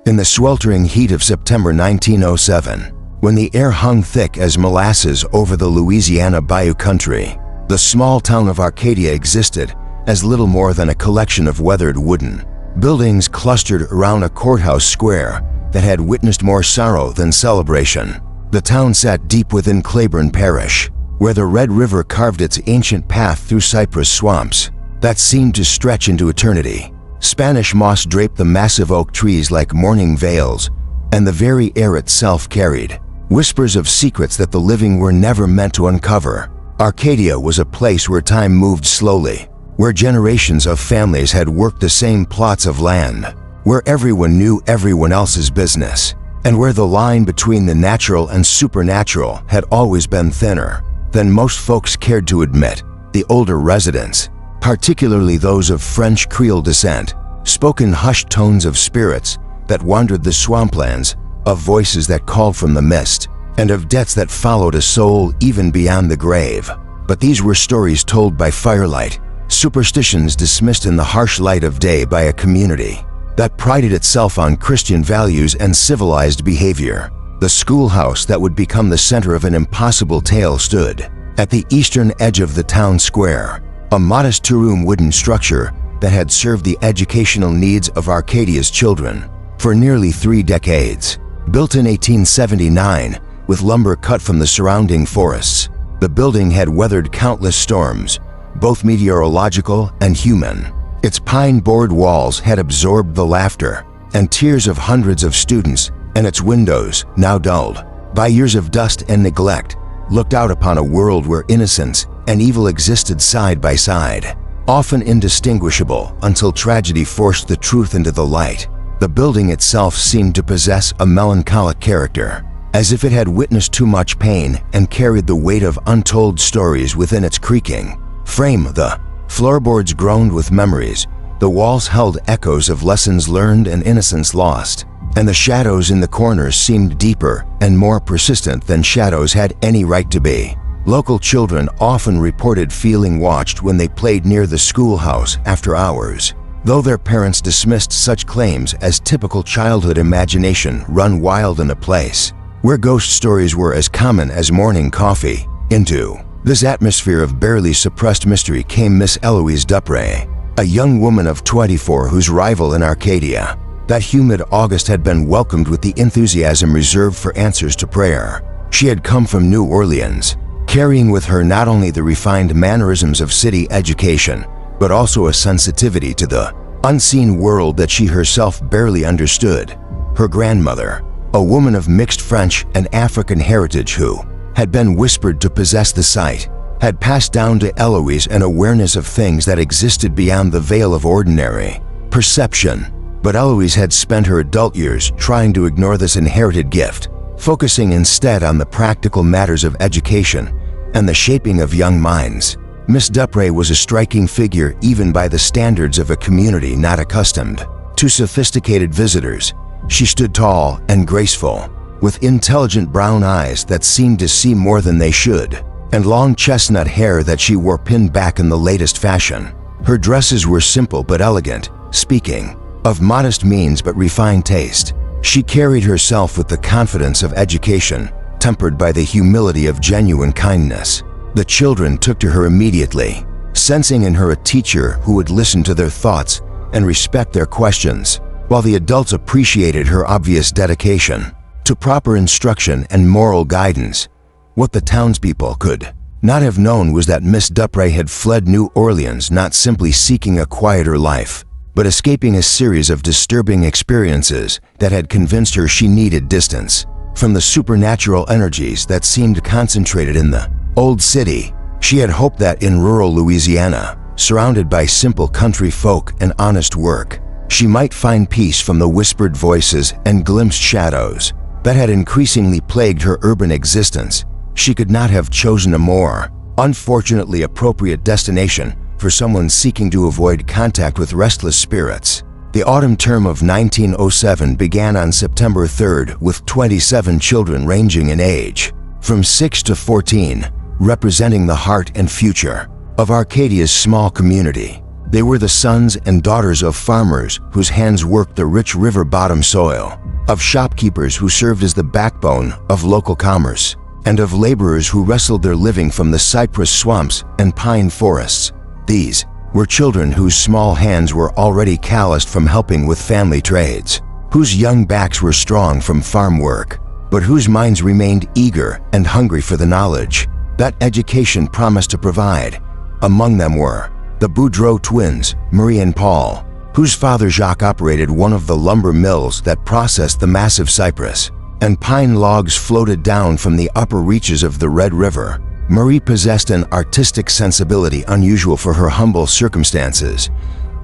In the sweltering heat of September 1907, when the air hung thick as molasses over the Louisiana bayou country, the small town of Arcadia existed as little more than a collection of weathered wooden buildings clustered around a courthouse square that had witnessed more sorrow than celebration. The town sat deep within Claiborne Parish, where the Red River carved its ancient path through cypress swamps that seemed to stretch into eternity. Spanish moss draped the massive oak trees like mourning veils, and the very air itself carried whispers of secrets that the living were never meant to uncover. Arcadia was a place where time moved slowly, where generations of families had worked the same plots of land, where everyone knew everyone else's business, and where the line between the natural and supernatural had always been thinner than most folks cared to admit. The older residents, particularly those of French Creole descent, spoke in hushed tones of spirits that wandered the swamplands, of voices that called from the mist, and of debts that followed a soul even beyond the grave. But these were stories told by firelight, superstitions dismissed in the harsh light of day by a community that prided itself on Christian values and civilized behavior. The schoolhouse that would become the center of an impossible tale stood at the eastern edge of the town square, a modest two-room wooden structure that had served the educational needs of Arcadia's children for nearly 3 decades. Built in 1879 with lumber cut from the surrounding forests, the building had weathered countless storms, both meteorological and human. Its pine board walls had absorbed the laughter and tears of hundreds of students, and its windows, now dulled by years of dust and neglect, looked out upon a world where innocence and evil existed side by side, often indistinguishable until tragedy forced the truth into the light. The building itself seemed to possess a melancholic character, as if it had witnessed too much pain and carried the weight of untold stories within its creaking frame. The floorboards groaned with memories, the walls held echoes of lessons learned and innocence lost, and the shadows in the corners seemed deeper and more persistent than shadows had any right to be. Local children often reported feeling watched when they played near the schoolhouse after hours, though their parents dismissed such claims as typical childhood imagination run wild in a place where ghost stories were as common as morning coffee. Into this atmosphere of barely suppressed mystery came Miss Eloise Dupré, a young woman of 24 whose arrival in Arcadia that humid August had been welcomed with the enthusiasm reserved for answers to prayer. She had come from New Orleans, carrying with her not only the refined mannerisms of city education, but also a sensitivity to the unseen world that she herself barely understood. Her grandmother, a woman of mixed French and African heritage who had been whispered to possess the sight, had passed down to Eloise an awareness of things that existed beyond the veil of ordinary perception. But Eloise had spent her adult years trying to ignore this inherited gift, focusing instead on the practical matters of education and the shaping of young minds. Miss Dupré was a striking figure even by the standards of a community not accustomed to sophisticated visitors. She stood tall and graceful, with intelligent brown eyes that seemed to see more than they should, and long chestnut hair that she wore pinned back in the latest fashion. Her dresses were simple but elegant, speaking of modest means but refined taste. She carried herself with the confidence of education, tempered by the humility of genuine kindness. The children took to her immediately, sensing in her a teacher who would listen to their thoughts and respect their questions, while the adults appreciated her obvious dedication to proper instruction and moral guidance. What the townspeople could not have known was that Miss Dupré had fled New Orleans not simply seeking a quieter life, but escaping a series of disturbing experiences that had convinced her she needed distance from the supernatural energies that seemed concentrated in the old city. She had hoped that in rural Louisiana, surrounded by simple country folk and honest work, she might find peace from the whispered voices and glimpsed shadows that had increasingly plagued her urban existence. She could not have chosen a more unfortunately appropriate destination for someone seeking to avoid contact with restless spirits. The autumn term of 1907 began on September 3rd with 27 children ranging in age from 6 to 14, representing the heart and future of Arcadia's small community. They were the sons and daughters of farmers whose hands worked the rich river bottom soil, of shopkeepers who served as the backbone of local commerce, and of laborers who wrestled their living from the cypress swamps and pine forests. These were children whose small hands were already calloused from helping with family trades, whose young backs were strong from farm work, but whose minds remained eager and hungry for the knowledge that education promised to provide. Among them were the Boudreau twins, Marie and Paul, whose father Jacques operated one of the lumber mills that processed the massive cypress and pine logs floated down from the upper reaches of the Red River. Marie possessed an artistic sensibility unusual for her humble circumstances,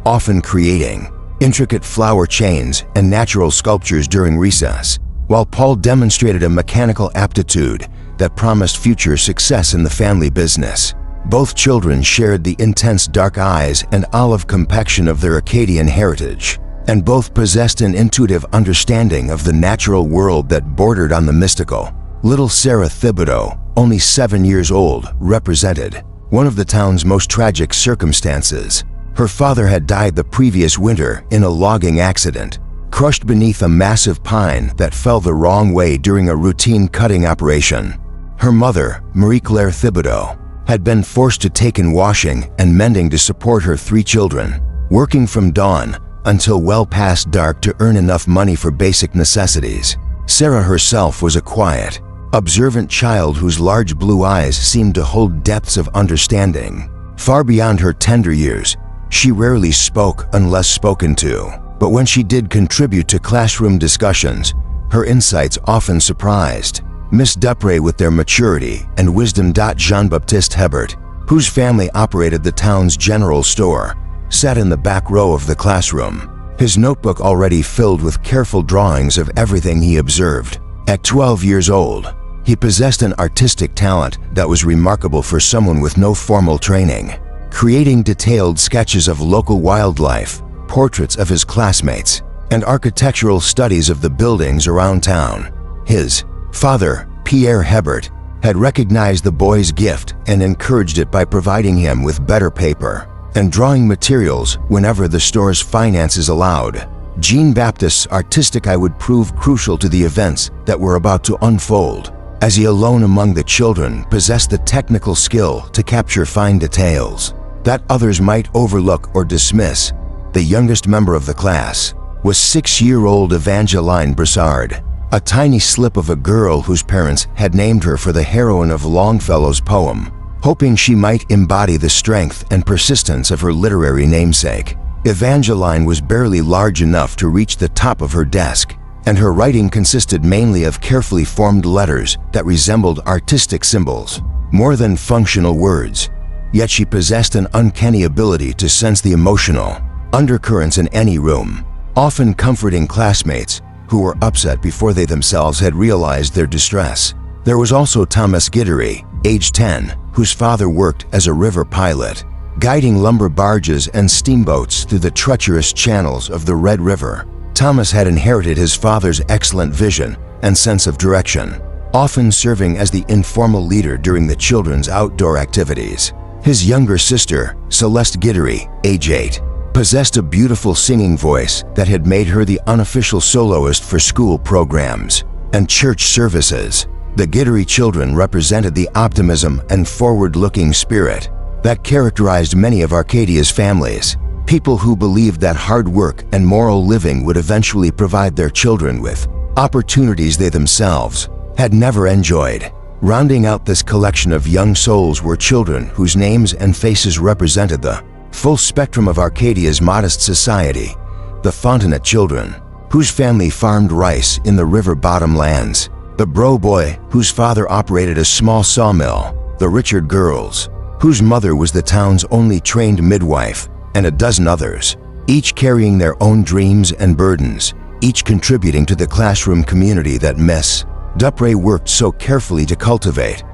often creating intricate flower chains and natural sculptures during recess, while Paul demonstrated a mechanical aptitude that promised future success in the family business. Both children shared the intense dark eyes and olive complexion of their Acadian heritage, and both possessed an intuitive understanding of the natural world that bordered on the mystical. Little Sarah Thibodeau, only 7 years old, represented one of the town's most tragic circumstances. Her father had died the previous winter in a logging accident, crushed beneath a massive pine that fell the wrong way during a routine cutting operation. Her mother, Marie-Claire Thibodeau, had been forced to take in washing and mending to support her 3 children, working from dawn until well past dark to earn enough money for basic necessities. Sarah herself was a quiet, observant child whose large blue eyes seemed to hold depths of understanding. Far beyond her tender years, she rarely spoke unless spoken to, but when she did contribute to classroom discussions, her insights often surprised Miss Dupré with their maturity and wisdom. Jean-Baptiste Hebert, whose family operated the town's general store, sat in the back row of the classroom, his notebook already filled with careful drawings of everything he observed. At 12 years old, he possessed an artistic talent that was remarkable for someone with no formal training, creating detailed sketches of local wildlife, portraits of his classmates, and architectural studies of the buildings around town. His father, Pierre Hebert, had recognized the boy's gift and encouraged it by providing him with better paper and drawing materials whenever the store's finances allowed. Jean-Baptiste's artistic eye would prove crucial to the events that were about to unfold, as he alone among the children possessed the technical skill to capture fine details that others might overlook or dismiss. The youngest member of the class was 6-year-old Evangeline Broussard, a tiny slip of a girl whose parents had named her for the heroine of Longfellow's poem, hoping she might embody the strength and persistence of her literary namesake. Evangeline was barely large enough to reach the top of her desk, and her writing consisted mainly of carefully formed letters that resembled artistic symbols, more than functional words. Yet she possessed an uncanny ability to sense the emotional undercurrents in any room, often comforting classmates who were upset before they themselves had realized their distress. There was also Thomas Guidry, age 10, whose father worked as a river pilot, guiding lumber barges and steamboats through the treacherous channels of the Red River. Thomas had inherited his father's excellent vision and sense of direction, often serving as the informal leader during the children's outdoor activities. His younger sister, Celeste Guidry, age 8, possessed a beautiful singing voice that had made her the unofficial soloist for school programs and church services. The Guidry children represented the optimism and forward-looking spirit that characterized many of Arcadia's families, people who believed that hard work and moral living would eventually provide their children with opportunities they themselves had never enjoyed. Rounding out this collection of young souls were children whose names and faces represented the full spectrum of Arcadia's modest society: the Fontanet children, whose family farmed rice in the river bottom lands; the Bro boy, whose father operated a small sawmill; the Richard girls, whose mother was the town's only trained midwife, and a dozen others, each carrying their own dreams and burdens, each contributing to the classroom community that Miss Dupré worked so carefully to cultivate.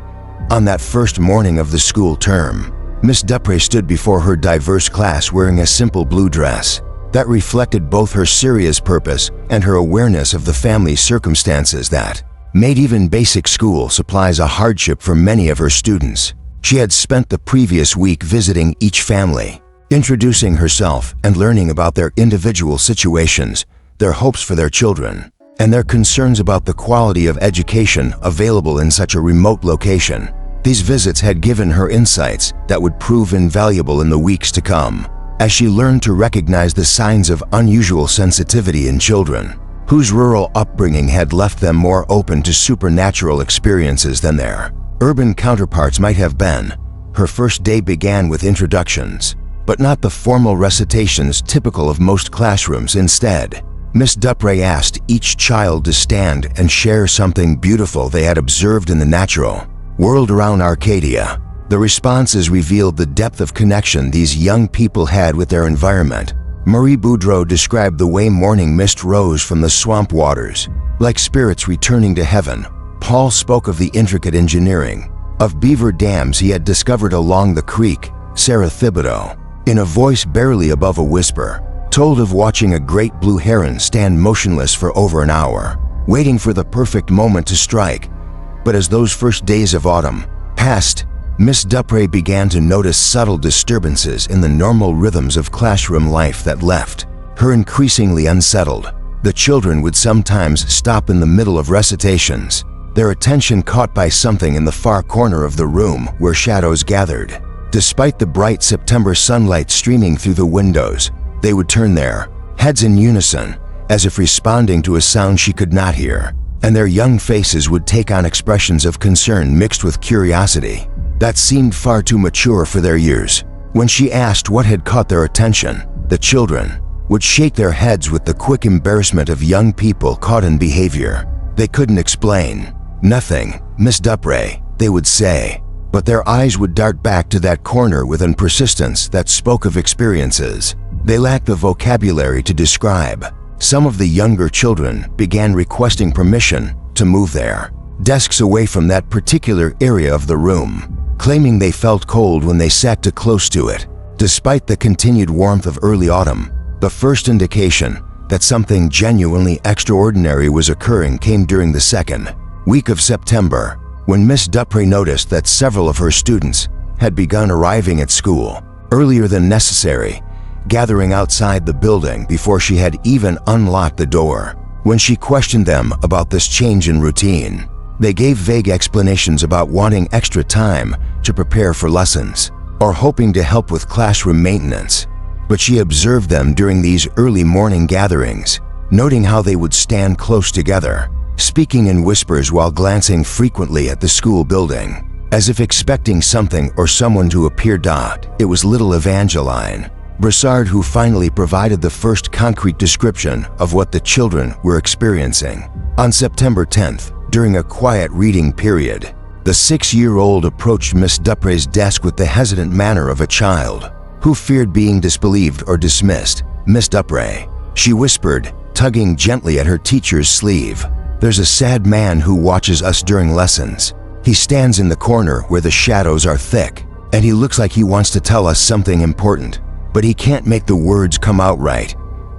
On that first morning of the school term, Miss Dupré stood before her diverse class wearing a simple blue dress that reflected both her serious purpose and her awareness of the family circumstances that made even basic school supplies a hardship for many of her students. She had spent the previous week visiting each family, introducing herself and learning about their individual situations, their hopes for their children, and their concerns about the quality of education available in such a remote location. These visits had given her insights that would prove invaluable in the weeks to come, as she learned to recognize the signs of unusual sensitivity in children, whose rural upbringing had left them more open to supernatural experiences than their urban counterparts might have been. Her first day began with introductions, but not the formal recitations typical of most classrooms. Instead, Miss Duprey asked each child to stand and share something beautiful they had observed in the natural world around Arcadia. The responses revealed the depth of connection these young people had with their environment. Marie Boudreau described the way morning mist rose from the swamp waters, like spirits returning to heaven. Paul spoke of the intricate engineering of beaver dams he had discovered along the creek. Sarah Thibodeau, in a voice barely above a whisper, told of watching a great blue heron stand motionless for over an hour, waiting for the perfect moment to strike. But as those first days of autumn passed, Miss Duprey began to notice subtle disturbances in the normal rhythms of classroom life that left her increasingly unsettled. The children would sometimes stop in the middle of recitations, their attention caught by something in the far corner of the room where shadows gathered. Despite the bright September sunlight streaming through the windows, they would turn their heads in unison, as if responding to a sound she could not hear, and their young faces would take on expressions of concern mixed with curiosity that seemed far too mature for their years. When she asked what had caught their attention, the children would shake their heads with the quick embarrassment of young people caught in behavior they couldn't explain. "Nothing, Miss Duprey," they would say, but their eyes would dart back to that corner with a persistence that spoke of experiences they lacked the vocabulary to describe. Some of the younger children began requesting permission to move their desks away from that particular area of the room, claiming they felt cold when they sat too close to it. Despite the continued warmth of early autumn, the first indication that something genuinely extraordinary was occurring came during the second week of September, when Miss Duprey noticed that several of her students had begun arriving at school earlier than necessary, gathering outside the building before she had even unlocked the door. When she questioned them about this change in routine, they gave vague explanations about wanting extra time to prepare for lessons or hoping to help with classroom maintenance. But she observed them during these early morning gatherings, noting how they would stand close together, speaking in whispers while glancing frequently at the school building, as if expecting something or someone to appear. It was little Evangeline Broussard who finally provided the first concrete description of what the children were experiencing. On September 10th, during a quiet reading period, the 6-year-old approached Miss Duprey's desk with the hesitant manner of a child who feared being disbelieved or dismissed. "Miss Duprey," she whispered, tugging gently at her teacher's sleeve, "there's a sad man who watches us during lessons. He stands in the corner where the shadows are thick, and he looks like he wants to tell us something important, but he can't make the words come out right."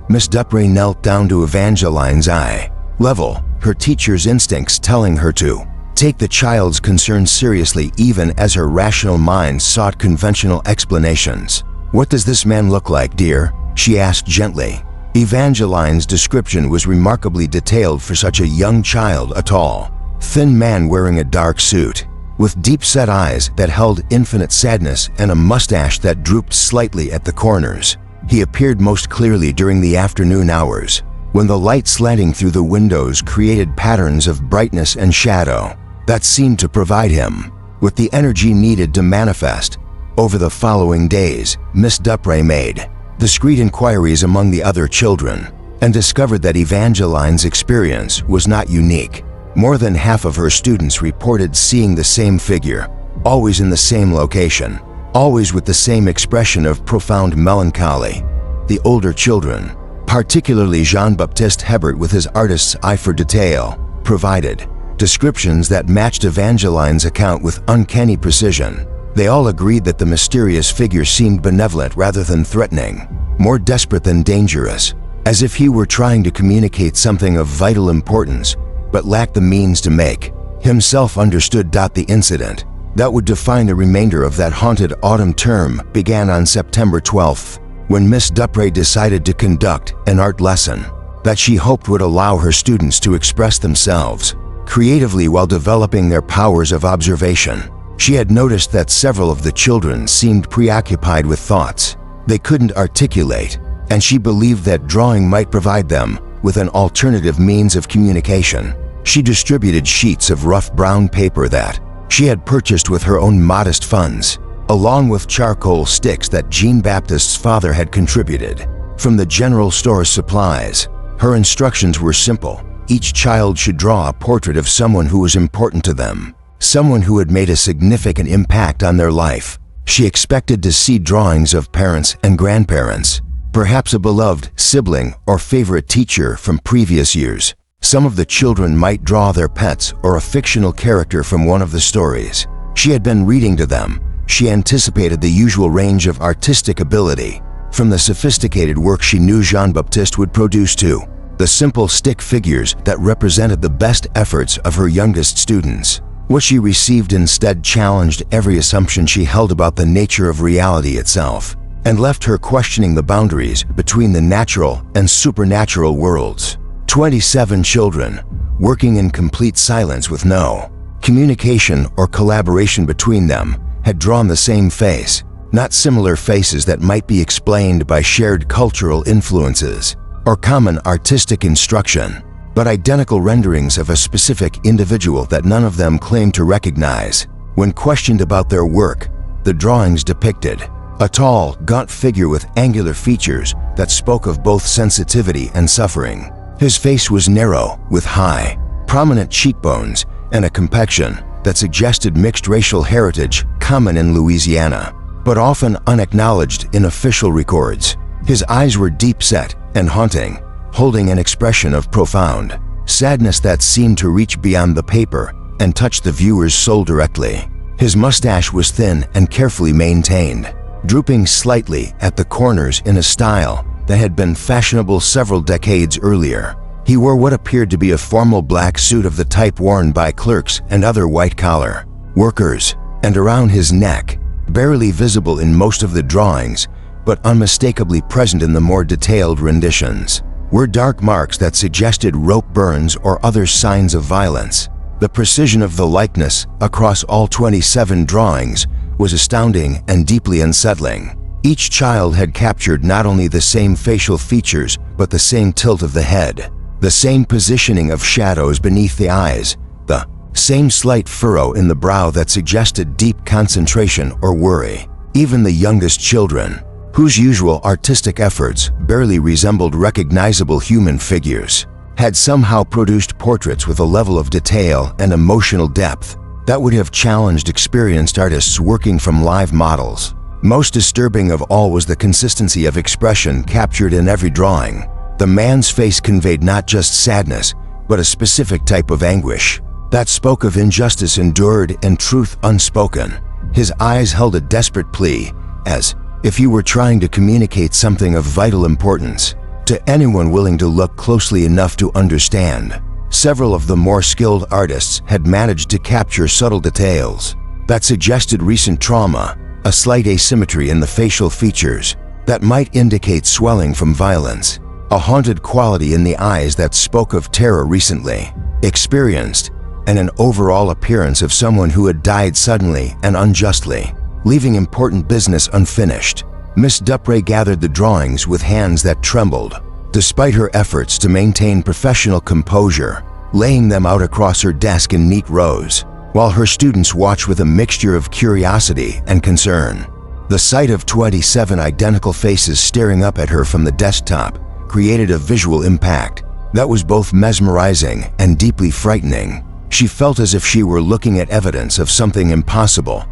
Miss Duprey knelt down to Evangeline's eye level, her teacher's instincts telling her to take the child's concerns seriously even as her rational mind sought conventional explanations. "What does this man look like, dear?" she asked gently. Evangeline's description was remarkably detailed for such a young child. A tall, thin man wearing a dark suit, with deep-set eyes that held infinite sadness and a mustache that drooped slightly at the corners. He appeared most clearly during the afternoon hours, when the light slanting through the windows created patterns of brightness and shadow that seemed to provide him with the energy needed to manifest. Over the following days, Miss Duprey made discreet inquiries among the other children and discovered that Evangeline's experience was not unique. More than half of her students reported seeing the same figure, always in the same location, always with the same expression of profound melancholy. The older children, particularly Jean-Baptiste Hebert with his artist's eye for detail, provided descriptions that matched Evangeline's account with uncanny precision. They all agreed that the mysterious figure seemed benevolent rather than threatening, more desperate than dangerous, as if he were trying to communicate something of vital importance, but lacked the means to make himself understood. The incident that would define the remainder of that haunted autumn term began on September 12th, when Miss Dupré decided to conduct an art lesson that she hoped would allow her students to express themselves creatively while developing their powers of observation. She had noticed that several of the children seemed preoccupied with thoughts they couldn't articulate, and she believed that drawing might provide them with an alternative means of communication. She distributed sheets of rough brown paper that she had purchased with her own modest funds, along with charcoal sticks that Jean Baptiste's father had contributed from the general store's supplies. Her instructions were simple. Each child should draw a portrait of someone who was important to them, someone who had made a significant impact on their life. She expected to see drawings of parents and grandparents, perhaps a beloved sibling or favorite teacher from previous years. Some of the children might draw their pets or a fictional character from one of the stories she had been reading to them. She anticipated the usual range of artistic ability, from the sophisticated work she knew Jean-Baptiste would produce to the simple stick figures that represented the best efforts of her youngest students. What she received instead challenged every assumption she held about the nature of reality itself, and left her questioning the boundaries between the natural and supernatural worlds. 27 children, working in complete silence with no communication or collaboration between them, had drawn the same face, not similar faces that might be explained by shared cultural influences or common artistic instruction, but identical renderings of a specific individual that none of them claimed to recognize. When questioned about their work, the drawings depicted a tall, gaunt figure with angular features that spoke of both sensitivity and suffering. His face was narrow, with high, prominent cheekbones and a complexion that suggested mixed racial heritage common in Louisiana, but often unacknowledged in official records. His eyes were deep-set and haunting, holding an expression of profound sadness that seemed to reach beyond the paper and touch the viewer's soul directly. His mustache was thin and carefully maintained, drooping slightly at the corners in a style that had been fashionable several decades earlier. He wore what appeared to be a formal black suit of the type worn by clerks and other white-collar workers, and around his neck, barely visible in most of the drawings, but unmistakably present in the more detailed renditions, were dark marks that suggested rope burns or other signs of violence. The precision of the likeness across all 27 drawings was astounding and deeply unsettling. Each child had captured not only the same facial features, but the same tilt of the head, the same positioning of shadows beneath the eyes, the same slight furrow in the brow that suggested deep concentration or worry. Even the youngest children, whose usual artistic efforts barely resembled recognizable human figures, had somehow produced portraits with a level of detail and emotional depth that would have challenged experienced artists working from live models. Most disturbing of all was the consistency of expression captured in every drawing. The man's face conveyed not just sadness, but a specific type of anguish that spoke of injustice endured and truth unspoken. His eyes held a desperate plea, as if he were trying to communicate something of vital importance to anyone willing to look closely enough to understand. Several of the more skilled artists had managed to capture subtle details that suggested recent trauma, a slight asymmetry in the facial features that might indicate swelling from violence, a haunted quality in the eyes that spoke of terror recently experienced, and an overall appearance of someone who had died suddenly and unjustly, leaving important business unfinished. Miss Dupré gathered the drawings with hands that trembled, despite her efforts to maintain professional composure, laying them out across her desk in neat rows, while her students watched with a mixture of curiosity and concern. The sight of 27 identical faces staring up at her from the desktop created a visual impact that was both mesmerizing and deeply frightening. She felt as if she were looking at evidence of something impossible,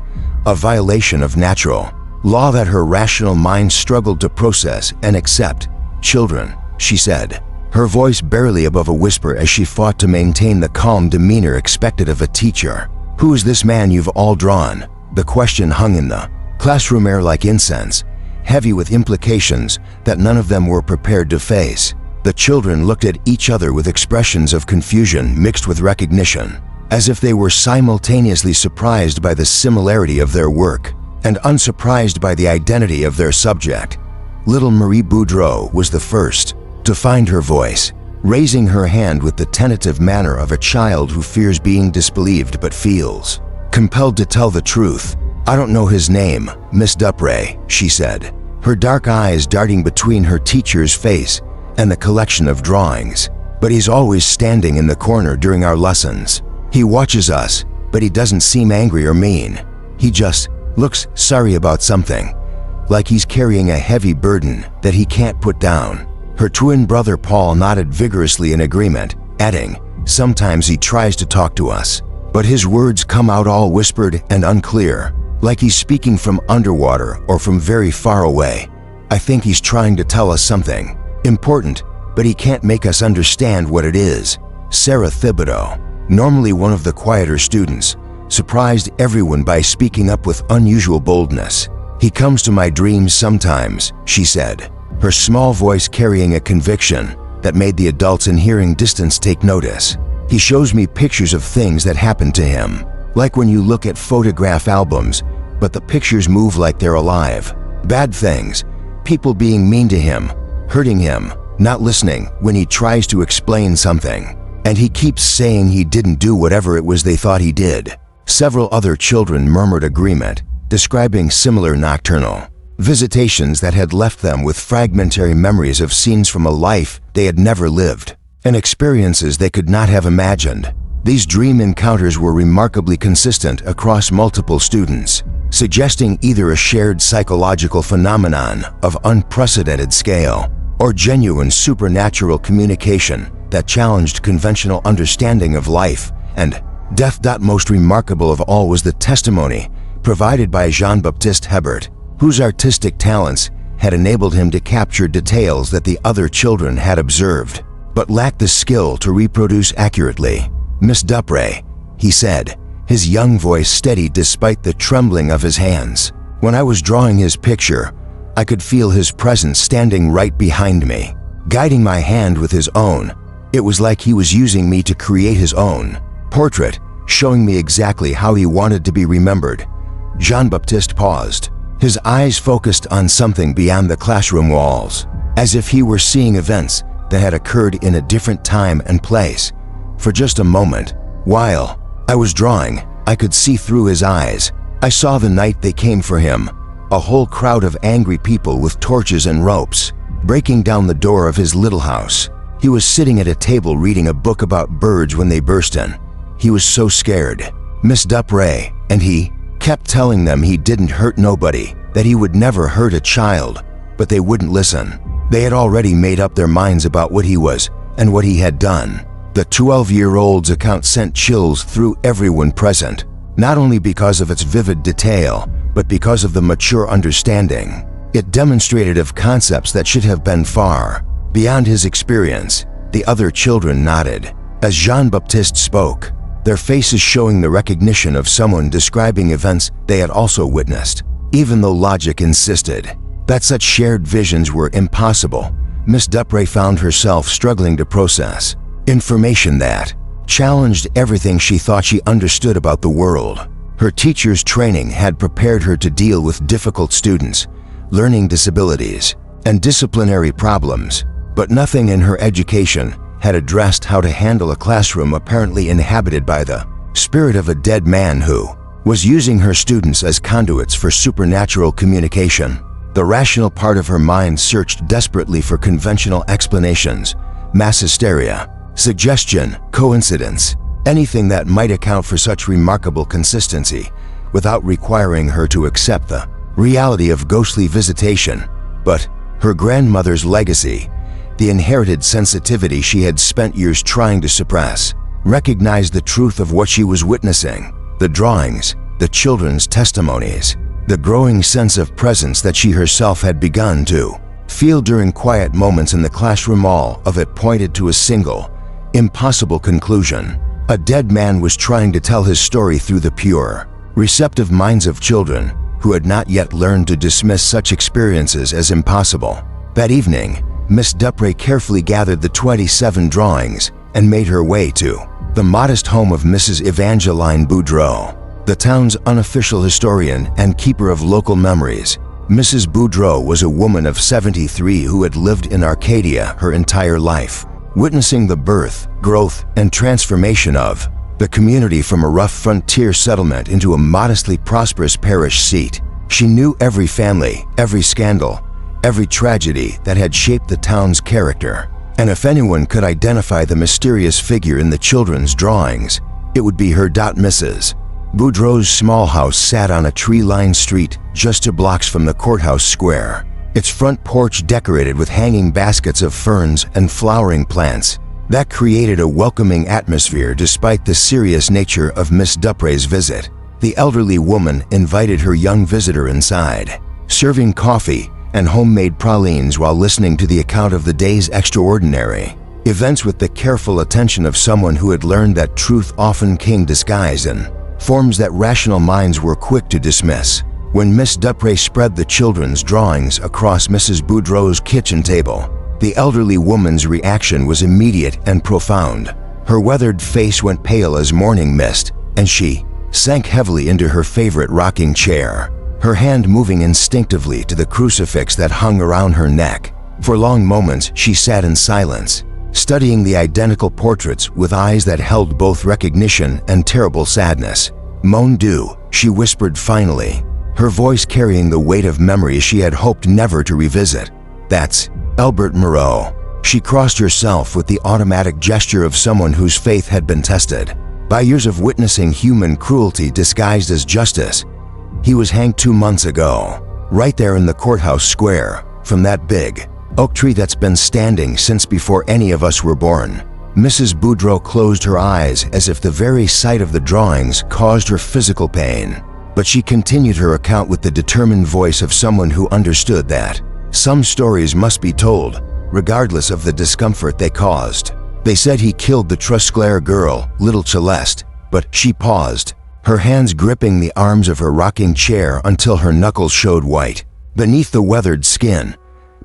a violation of natural law that her rational mind struggled to process and accept. "Children," she said, her voice barely above a whisper as she fought to maintain the calm demeanor expected of a teacher. "Who is this man you've all drawn?" The question hung in the classroom air like incense, heavy with implications that none of them were prepared to face. The children looked at each other with expressions of confusion mixed with recognition. as if they were simultaneously surprised by the similarity of their work and unsurprised by the identity of their subject. Little Marie Boudreau was the first to find her voice, raising her hand with the tentative manner of a child who fears being disbelieved but feels compelled to tell the truth. "I don't know his name, Miss Dupré," she said, her dark eyes darting between her teacher's face and the collection of drawings. "But he's always standing in the corner during our lessons. He watches us, but he doesn't seem angry or mean. He just looks sorry about something, like he's carrying a heavy burden that he can't put down." Her twin brother Paul nodded vigorously in agreement, adding, "Sometimes he tries to talk to us, but his words come out all whispered and unclear, like he's speaking from underwater or from very far away. I think he's trying to tell us something important, but he can't make us understand what it is." Sarah Thibodeau, normally one of the quieter students, surprised everyone by speaking up with unusual boldness. "He comes to my dreams sometimes," she said, her small voice carrying a conviction that made the adults in hearing distance take notice. "He shows me pictures of things that happened to him, like when you look at photograph albums, but the pictures move like they're alive. Bad things, people being mean to him, hurting him, not listening when he tries to explain something. And he keeps saying he didn't do whatever it was they thought he did." Several other children murmured agreement, describing similar nocturnal visitations that had left them with fragmentary memories of scenes from a life they had never lived and experiences they could not have imagined. These dream encounters were remarkably consistent across multiple students, suggesting either a shared psychological phenomenon of unprecedented scale or genuine supernatural communication that challenged conventional understanding of life and death. Most remarkable of all was the testimony provided by Jean-Baptiste Hebert, whose artistic talents had enabled him to capture details that the other children had observed, but lacked the skill to reproduce accurately. "Miss Dupré," he said, his young voice steady despite the trembling of his hands. "When I was drawing his picture, I could feel his presence standing right behind me, guiding my hand with his own. It was like he was using me to create his own portrait, showing me exactly how he wanted to be remembered." Jean-Baptiste paused, his eyes focused on something beyond the classroom walls, as if he were seeing events that had occurred in a different time and place. "For just a moment, while I was drawing, I could see through his eyes. I saw the night they came for him, a whole crowd of angry people with torches and ropes, breaking down the door of his little house. He was sitting at a table reading a book about birds when they burst in. He was so scared, Miss Dupré, and he kept telling them he didn't hurt nobody, that he would never hurt a child, but they wouldn't listen. They had already made up their minds about what he was and what he had done." The 12-year-old's account sent chills through everyone present, not only because of its vivid detail, but because of the mature understanding it demonstrated of concepts that should have been far beyond his experience. The other children nodded as Jean-Baptiste spoke, their faces showing the recognition of someone describing events they had also witnessed. Even though logic insisted that such shared visions were impossible, Miss Dupré found herself struggling to process information that challenged everything she thought she understood about the world. Her teacher's training had prepared her to deal with difficult students, learning disabilities, and disciplinary problems, but nothing in her education had addressed how to handle a classroom apparently inhabited by the spirit of a dead man who was using her students as conduits for supernatural communication. The rational part of her mind searched desperately for conventional explanations, mass hysteria, suggestion, coincidence, anything that might account for such remarkable consistency without requiring her to accept the reality of ghostly visitation. But her grandmother's legacy, the inherited sensitivity she had spent years trying to suppress, recognized the truth of what she was witnessing. The drawings, the children's testimonies, the growing sense of presence that she herself had begun to feel during quiet moments in the classroom, all of it pointed to a single, impossible conclusion. A dead man was trying to tell his story through the pure, receptive minds of children who had not yet learned to dismiss such experiences as impossible. That evening, Miss Dupré carefully gathered the 27 drawings and made her way to the modest home of Mrs. Evangeline Boudreau. The town's unofficial historian and keeper of local memories, Mrs. Boudreau was a woman of 73 who had lived in Arcadia her entire life, witnessing the birth, growth, and transformation of the community from a rough frontier settlement into a modestly prosperous parish seat. She knew every family, every scandal, every tragedy that had shaped the town's character. And if anyone could identify the mysterious figure in the children's drawings, it would be her. Mrs. Boudreau's small house sat on a tree-lined street just 2 blocks from the courthouse square, its front porch decorated with hanging baskets of ferns and flowering plants that created a welcoming atmosphere despite the serious nature of Miss Dupre's visit. The elderly woman invited her young visitor inside, serving coffee and homemade pralines while listening to the account of the day's extraordinary events with the careful attention of someone who had learned that truth often came disguised in forms that rational minds were quick to dismiss. When Miss Dupre spread the children's drawings across Mrs. Boudreau's kitchen table, the elderly woman's reaction was immediate and profound. Her weathered face went pale as morning mist, and she sank heavily into her favorite rocking chair, her hand moving instinctively to the crucifix that hung around her neck. For long moments she sat in silence, studying the identical portraits with eyes that held both recognition and terrible sadness. "Mon Dieu," she whispered finally, her voice carrying the weight of memories she had hoped never to revisit. "That's Albert Moreau." She crossed herself with the automatic gesture of someone whose faith had been tested by years of witnessing human cruelty disguised as justice. He was hanged 2 months ago, right there in the courthouse square, from that big oak tree that's been standing since before any of us were born. Mrs. Boudreau closed her eyes as if the very sight of the drawings caused her physical pain. But she continued her account with the determined voice of someone who understood that some stories must be told, regardless of the discomfort they caused. "They said he killed the Trusclair girl, little Celeste," but she paused, her hands gripping the arms of her rocking chair until her knuckles showed white beneath the weathered skin.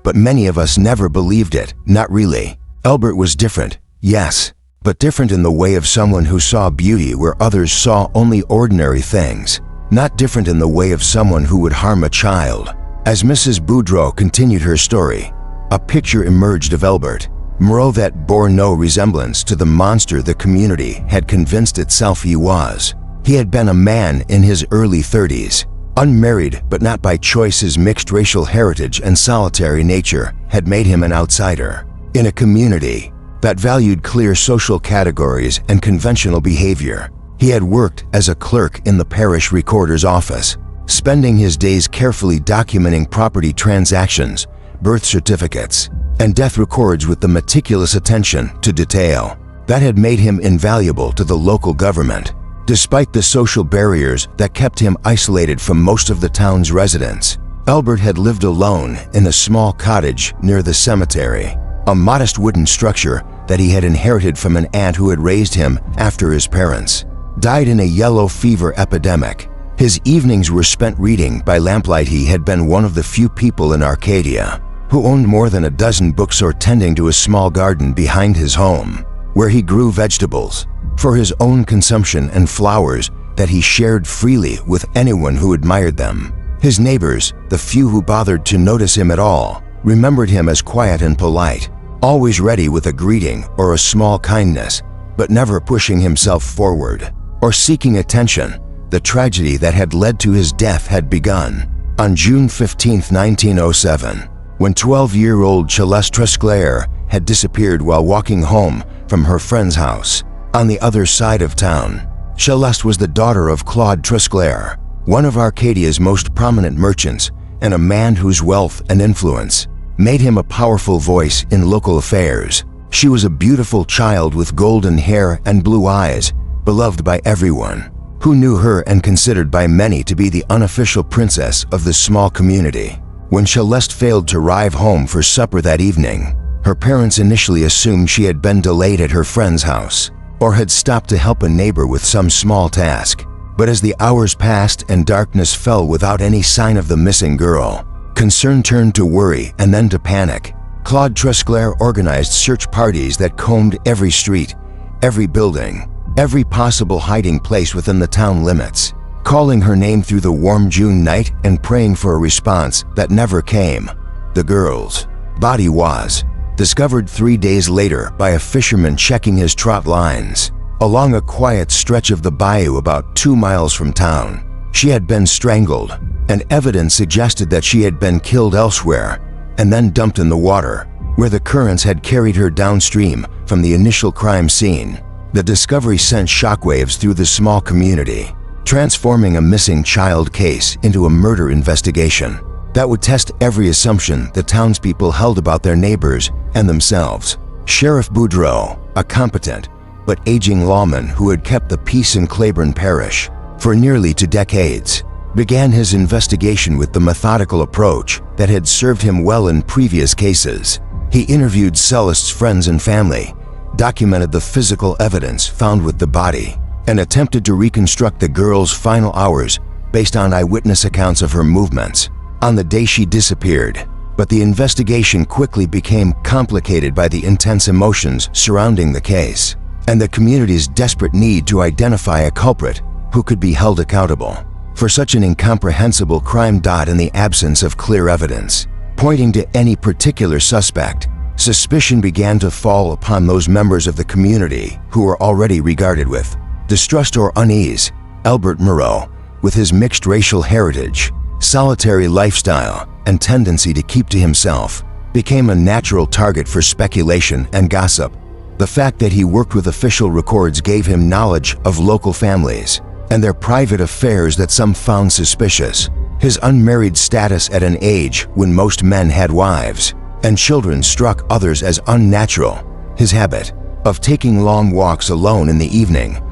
"But many of us never believed it, not really. Albert was different, yes, but different in the way of someone who saw beauty where others saw only ordinary things, not different in the way of someone who would harm a child." As Mrs. Boudreau continued her story, a picture emerged of Albert Moreau that bore no resemblance to the monster the community had convinced itself he was. He had been a man in his early 30s, unmarried but not by choice. His mixed racial heritage and solitary nature had made him an outsider in a community that valued clear social categories and conventional behavior. He had worked as a clerk in the parish recorder's office, spending his days carefully documenting property transactions, birth certificates, and death records with the meticulous attention to detail that had made him invaluable to the local government. Despite the social barriers that kept him isolated from most of the town's residents, Albert had lived alone in a small cottage near the cemetery, a modest wooden structure that he had inherited from an aunt who had raised him after his parents died in a yellow fever epidemic. His evenings were spent reading by lamplight. He had been one of the few people in Arcadia who owned more than a dozen books or tending to a small garden behind his home, where he grew vegetables for his own consumption and flowers that he shared freely with anyone who admired them. His neighbors, the few who bothered to notice him at all, remembered him as quiet and polite, always ready with a greeting or a small kindness, but never pushing himself forward or seeking attention. The tragedy that had led to his death had begun on June 15, 1907, when 12-year-old Celeste Trusclair had disappeared while walking home from her friend's house on the other side of town. Celeste was the daughter of Claude Trusclair, one of Arcadia's most prominent merchants and a man whose wealth and influence made him a powerful voice in local affairs. She was a beautiful child with golden hair and blue eyes, beloved by everyone who knew her and considered by many to be the unofficial princess of the small community. When Celeste failed to arrive home for supper that evening, her parents initially assumed she had been delayed at her friend's house or had stopped to help a neighbor with some small task. But as the hours passed and darkness fell without any sign of the missing girl, concern turned to worry and then to panic. Claude Trusclair organized search parties that combed every street, every building, every possible hiding place within the town limits, calling her name through the warm June night and praying for a response that never came. The girl's body was discovered 3 days later by a fisherman checking his trot lines along a quiet stretch of the bayou about 2 miles from town. She had been strangled, and evidence suggested that she had been killed elsewhere and then dumped in the water, where the currents had carried her downstream from the initial crime scene. The discovery sent shockwaves through the small community, transforming a missing child case into a murder investigation that would test every assumption the townspeople held about their neighbors and themselves. Sheriff Boudreaux, a competent but aging lawman who had kept the peace in Claiborne Parish for nearly 2 decades, began his investigation with the methodical approach that had served him well in previous cases. He interviewed Celeste's friends and family, documented the physical evidence found with the body, and attempted to reconstruct the girl's final hours based on eyewitness accounts of her movements on the day she disappeared. But the investigation quickly became complicated by the intense emotions surrounding the case and the community's desperate need to identify a culprit who could be held accountable for such an incomprehensible crime. In the absence of clear evidence pointing to any particular suspect, suspicion began to fall upon those members of the community who were already regarded with distrust or unease. Albert Moreau, with his mixed racial heritage, solitary lifestyle, and tendency to keep to himself, became a natural target for speculation and gossip. The fact that he worked with official records gave him knowledge of local families and their private affairs that some found suspicious. His unmarried status at an age when most men had wives and children struck others as unnatural. His habit of taking long walks alone in the evening,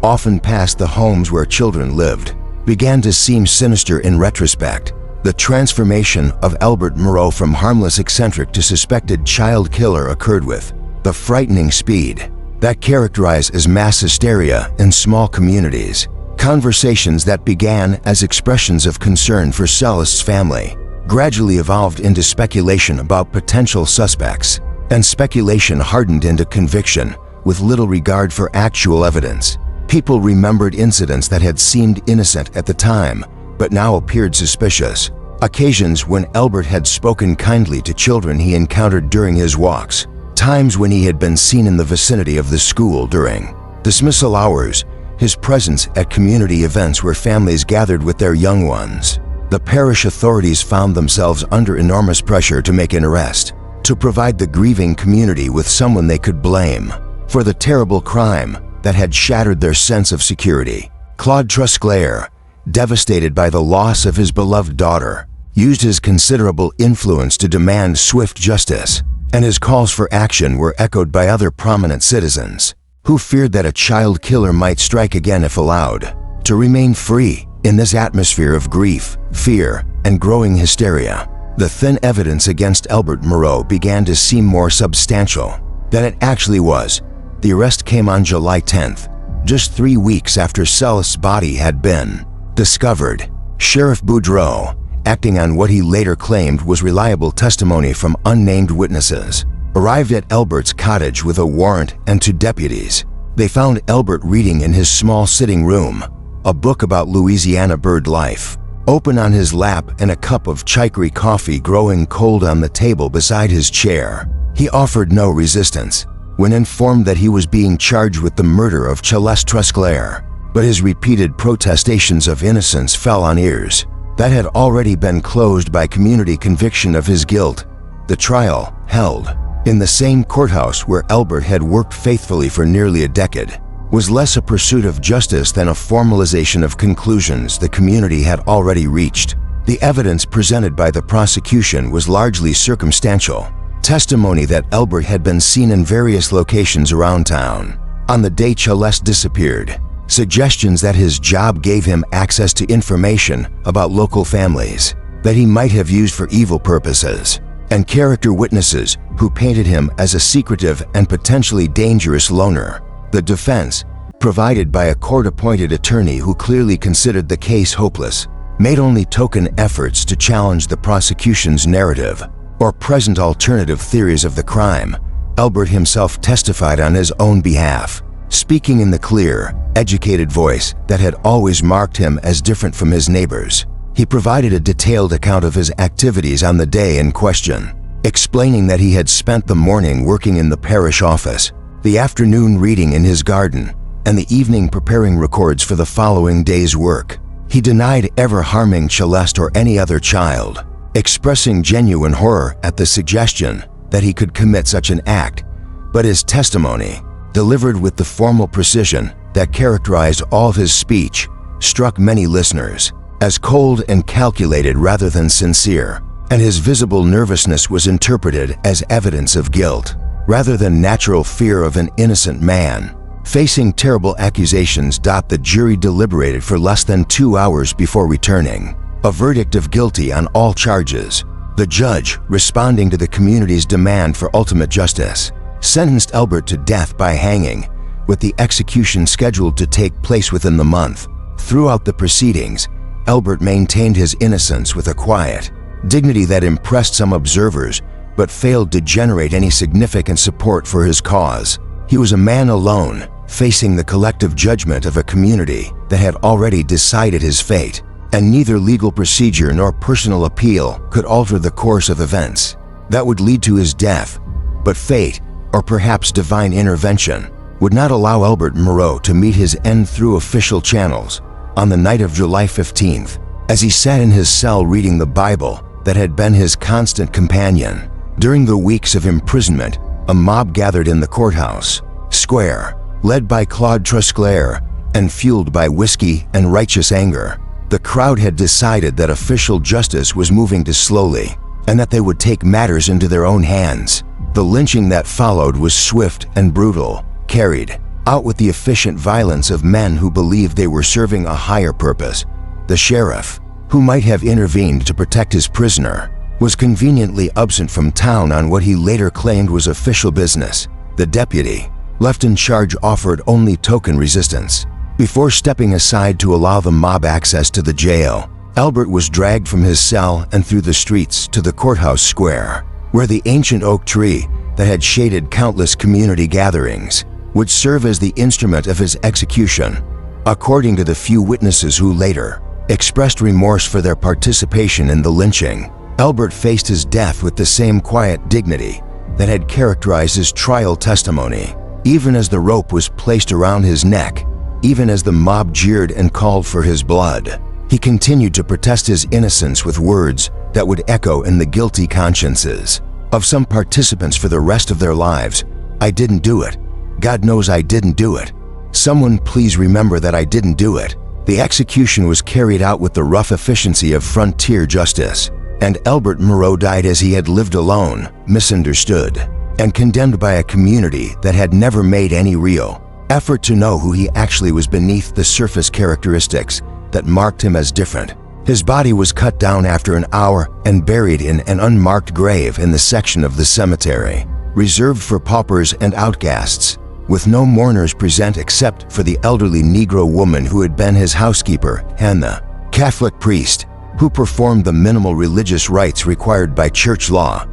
often past the homes where children lived, began to seem sinister in retrospect. The transformation of Albert Moreau from harmless eccentric to suspected child killer occurred with the frightening speed that characterizes mass hysteria in small communities. Conversations that began as expressions of concern for Celeste's family gradually evolved into speculation about potential suspects, and speculation hardened into conviction with little regard for actual evidence. People remembered incidents that had seemed innocent at the time but now appeared suspicious. Occasions when Albert had spoken kindly to children he encountered during his walks, times when he had been seen in the vicinity of the school during dismissal hours, his presence at community events where families gathered with their young ones. The parish authorities found themselves under enormous pressure to make an arrest, to provide the grieving community with someone they could blame for the terrible crime that had shattered their sense of security. Claude Trusclair, devastated by the loss of his beloved daughter, used his considerable influence to demand swift justice, and his calls for action were echoed by other prominent citizens who feared that a child killer might strike again if allowed to remain free. In this atmosphere of grief, fear, and growing hysteria, the thin evidence against Albert Moreau began to seem more substantial than it actually was. The arrest came on July 10th, just 3 weeks after Celeste's body had been discovered. Sheriff Boudreaux, acting on what he later claimed was reliable testimony from unnamed witnesses, arrived at Albert's cottage with a warrant and 2 deputies. They found Albert reading in his small sitting room, a book about Louisiana bird life, open on his lap, and a cup of chicory coffee growing cold on the table beside his chair. He offered no resistance when informed that he was being charged with the murder of Celeste Trusclair, but his repeated protestations of innocence fell on ears that had already been closed by community conviction of his guilt. The trial, held in the same courthouse where Albert had worked faithfully for nearly a decade, was less a pursuit of justice than a formalization of conclusions the community had already reached. The evidence presented by the prosecution was largely circumstantial. Testimony that Albert had been seen in various locations around town on the day Celeste disappeared, suggestions that his job gave him access to information about local families that he might have used for evil purposes, and character witnesses who painted him as a secretive and potentially dangerous loner. The defense, provided by a court-appointed attorney who clearly considered the case hopeless, made only token efforts to challenge the prosecution's narrative or present alternative theories of the crime. Albert himself testified on his own behalf, speaking in the clear, educated voice that had always marked him as different from his neighbors. He provided a detailed account of his activities on the day in question, explaining that he had spent the morning working in the parish office, the afternoon reading in his garden, and the evening preparing records for the following day's work. He denied ever harming Celeste or any other child, expressing genuine horror at the suggestion that he could commit such an act, but his testimony, delivered with the formal precision that characterized all of his speech, struck many listeners as cold and calculated rather than sincere, and his visible nervousness was interpreted as evidence of guilt, rather than natural fear of an innocent man. Facing terrible accusations, the jury deliberated for less than 2 hours before returning a verdict of guilty on all charges. The judge, responding to the community's demand for ultimate justice, sentenced Albert to death by hanging, with the execution scheduled to take place within the month. Throughout the proceedings, Albert maintained his innocence with a quiet dignity that impressed some observers but failed to generate any significant support for his cause. He was a man alone, facing the collective judgment of a community that had already decided his fate, and neither legal procedure nor personal appeal could alter the course of events that would lead to his death. But fate, or perhaps divine intervention, would not allow Albert Moreau to meet his end through official channels. On the night of July 15th, as he sat in his cell reading the Bible that had been his constant companion during the weeks of imprisonment, a mob gathered in the courthouse square, led by Claude Trusclair and fueled by whiskey and righteous anger. The crowd had decided that official justice was moving too slowly and that they would take matters into their own hands. The lynching that followed was swift and brutal, carried out with the efficient violence of men who believed they were serving a higher purpose. The sheriff, who might have intervened to protect his prisoner, was conveniently absent from town on what he later claimed was official business. The deputy, left in charge, offered only token resistance. Before stepping aside to allow the mob access to the jail, Albert was dragged from his cell and through the streets to the courthouse square, where the ancient oak tree that had shaded countless community gatherings would serve as the instrument of his execution. According to the few witnesses who later expressed remorse for their participation in the lynching, Albert faced his death with the same quiet dignity that had characterized his trial testimony. Even as the rope was placed around his neck, even as the mob jeered and called for his blood, he continued to protest his innocence with words that would echo in the guilty consciences of some participants for the rest of their lives. "I didn't do it. God knows I didn't do it. Someone please remember that I didn't do it." The execution was carried out with the rough efficiency of frontier justice, and Albert Moreau died as he had lived alone, misunderstood, and condemned by a community that had never made any real effort to know who he actually was beneath the surface characteristics that marked him as different. His body was cut down after an hour and buried in an unmarked grave in the section of the cemetery reserved for paupers and outcasts, with no mourners present except for the elderly Negro woman who had been his housekeeper and the Catholic priest who performed the minimal religious rites required by church law.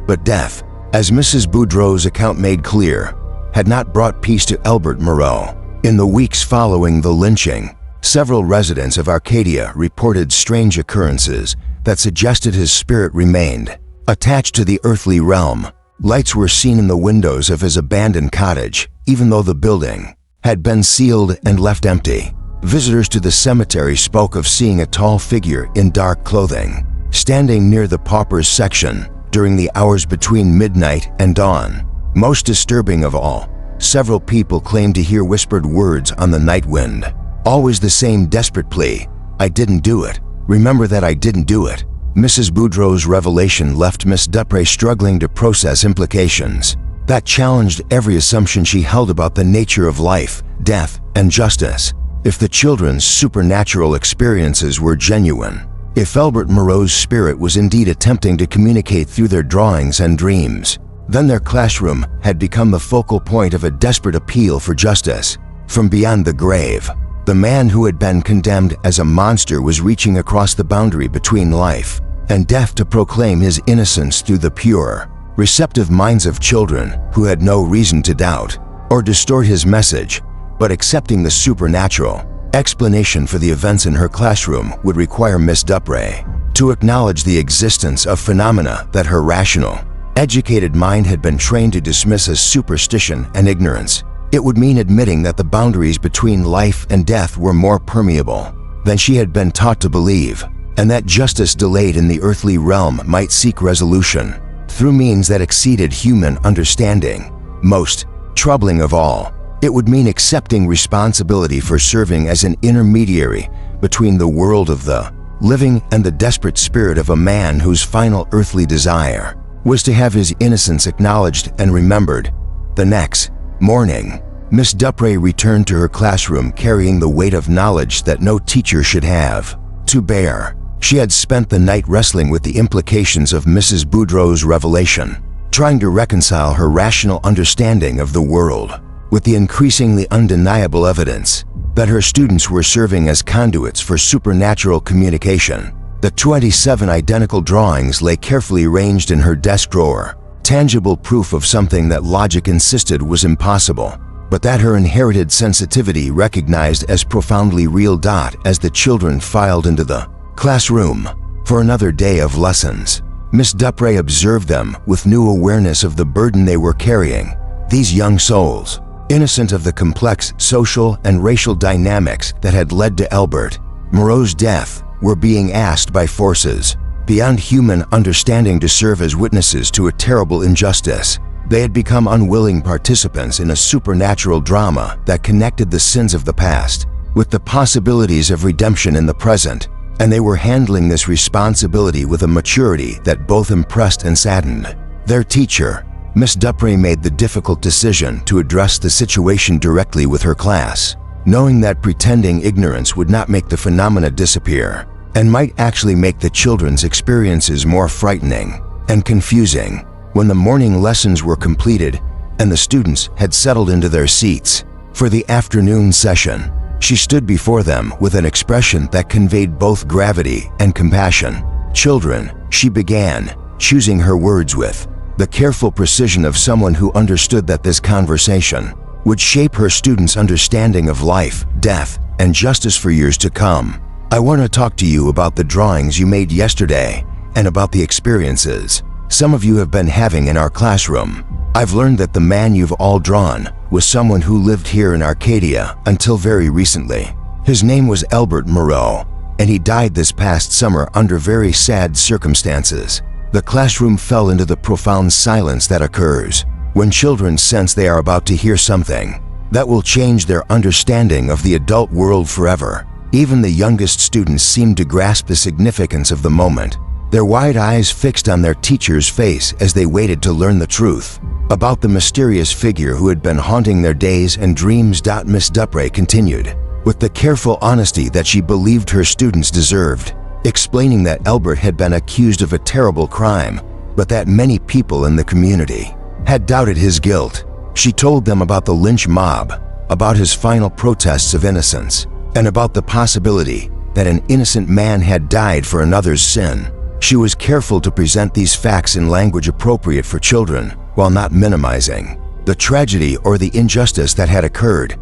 But death, as Mrs. Boudreau's account made clear, had not brought peace to Albert Moreau. In the weeks following the lynching, several residents of Arcadia reported strange occurrences that suggested his spirit remained attached to the earthly realm. Lights were seen in the windows of his abandoned cottage, even though the building had been sealed and left empty. Visitors to the cemetery spoke of seeing a tall figure in dark clothing standing near the paupers section during the hours between midnight and dawn. Most disturbing of all, several people claimed to hear whispered words on the night wind. Always the same desperate plea, "I didn't do it. Remember that I didn't do it." Mrs. Boudreau's revelation left Miss Dupré struggling to process implications that challenged every assumption she held about the nature of life, death, and justice. If the children's supernatural experiences were genuine, if Albert Moreau's spirit was indeed attempting to communicate through their drawings and dreams, then their classroom had become the focal point of a desperate appeal for justice. From beyond the grave, the man who had been condemned as a monster was reaching across the boundary between life and death to proclaim his innocence through the pure, receptive minds of children who had no reason to doubt or distort his message. but accepting the supernatural explanation for the events in her classroom would require Miss Duprey to acknowledge the existence of phenomena that her rational, educated mind had been trained to dismiss as superstition and ignorance. It would mean admitting that the boundaries between life and death were more permeable than she had been taught to believe, and that justice delayed in the earthly realm might seek resolution through means that exceeded human understanding. Most troubling of all, it would mean accepting responsibility for serving as an intermediary between the world of the living and the desperate spirit of a man whose final earthly desire was to have his innocence acknowledged and remembered. The next morning, Miss Duprey returned to her classroom carrying the weight of knowledge that no teacher should have to bear. She had spent the night wrestling with the implications of Mrs. Boudreau's revelation, trying to reconcile her rational understanding of the world with the increasingly undeniable evidence that her students were serving as conduits for supernatural communication. The 27 identical drawings lay carefully arranged in her desk drawer, tangible proof of something that logic insisted was impossible, but that her inherited sensitivity recognized as profoundly real. As the children filed into the classroom for another day of lessons, Miss Duprey observed them with new awareness of the burden they were carrying. These young souls, innocent of the complex social and racial dynamics that had led to Albert Moreau's death, were being asked by forces beyond human understanding to serve as witnesses to a terrible injustice. They had become unwilling participants in a supernatural drama that connected the sins of the past with the possibilities of redemption in the present, and they were handling this responsibility with a maturity that both impressed and saddened. Their teacher, Miss Duprey, made the difficult decision to address the situation directly with her class, knowing that pretending ignorance would not make the phenomena disappear and might actually make the children's experiences more frightening and confusing. When the morning lessons were completed and the students had settled into their seats for the afternoon session, she stood before them with an expression that conveyed both gravity and compassion. "Children," she began, choosing her words with the careful precision of someone who understood that this conversation would shape her students' understanding of life, death, and justice for years to come. "I want to talk to you about the drawings you made yesterday and about the experiences some of you have been having in our classroom. I've learned that the man you've all drawn was someone who lived here in Arcadia until very recently. His name was Albert Moreau, and he died this past summer under very sad circumstances." The classroom fell into the profound silence that occurs when children sense they are about to hear something that will change their understanding of the adult world forever. Even the youngest students seemed to grasp the significance of the moment, their wide eyes fixed on their teacher's face as they waited to learn the truth about the mysterious figure who had been haunting their days and dreams. Miss Duprey continued, with the careful honesty that she believed her students deserved, explaining that Albert had been accused of a terrible crime, but that many people in the community had doubted his guilt. She told them about the lynch mob, about his final protests of innocence, and about the possibility that an innocent man had died for another's sin. She was careful to present these facts in language appropriate for children while not minimizing the tragedy or the injustice that had occurred.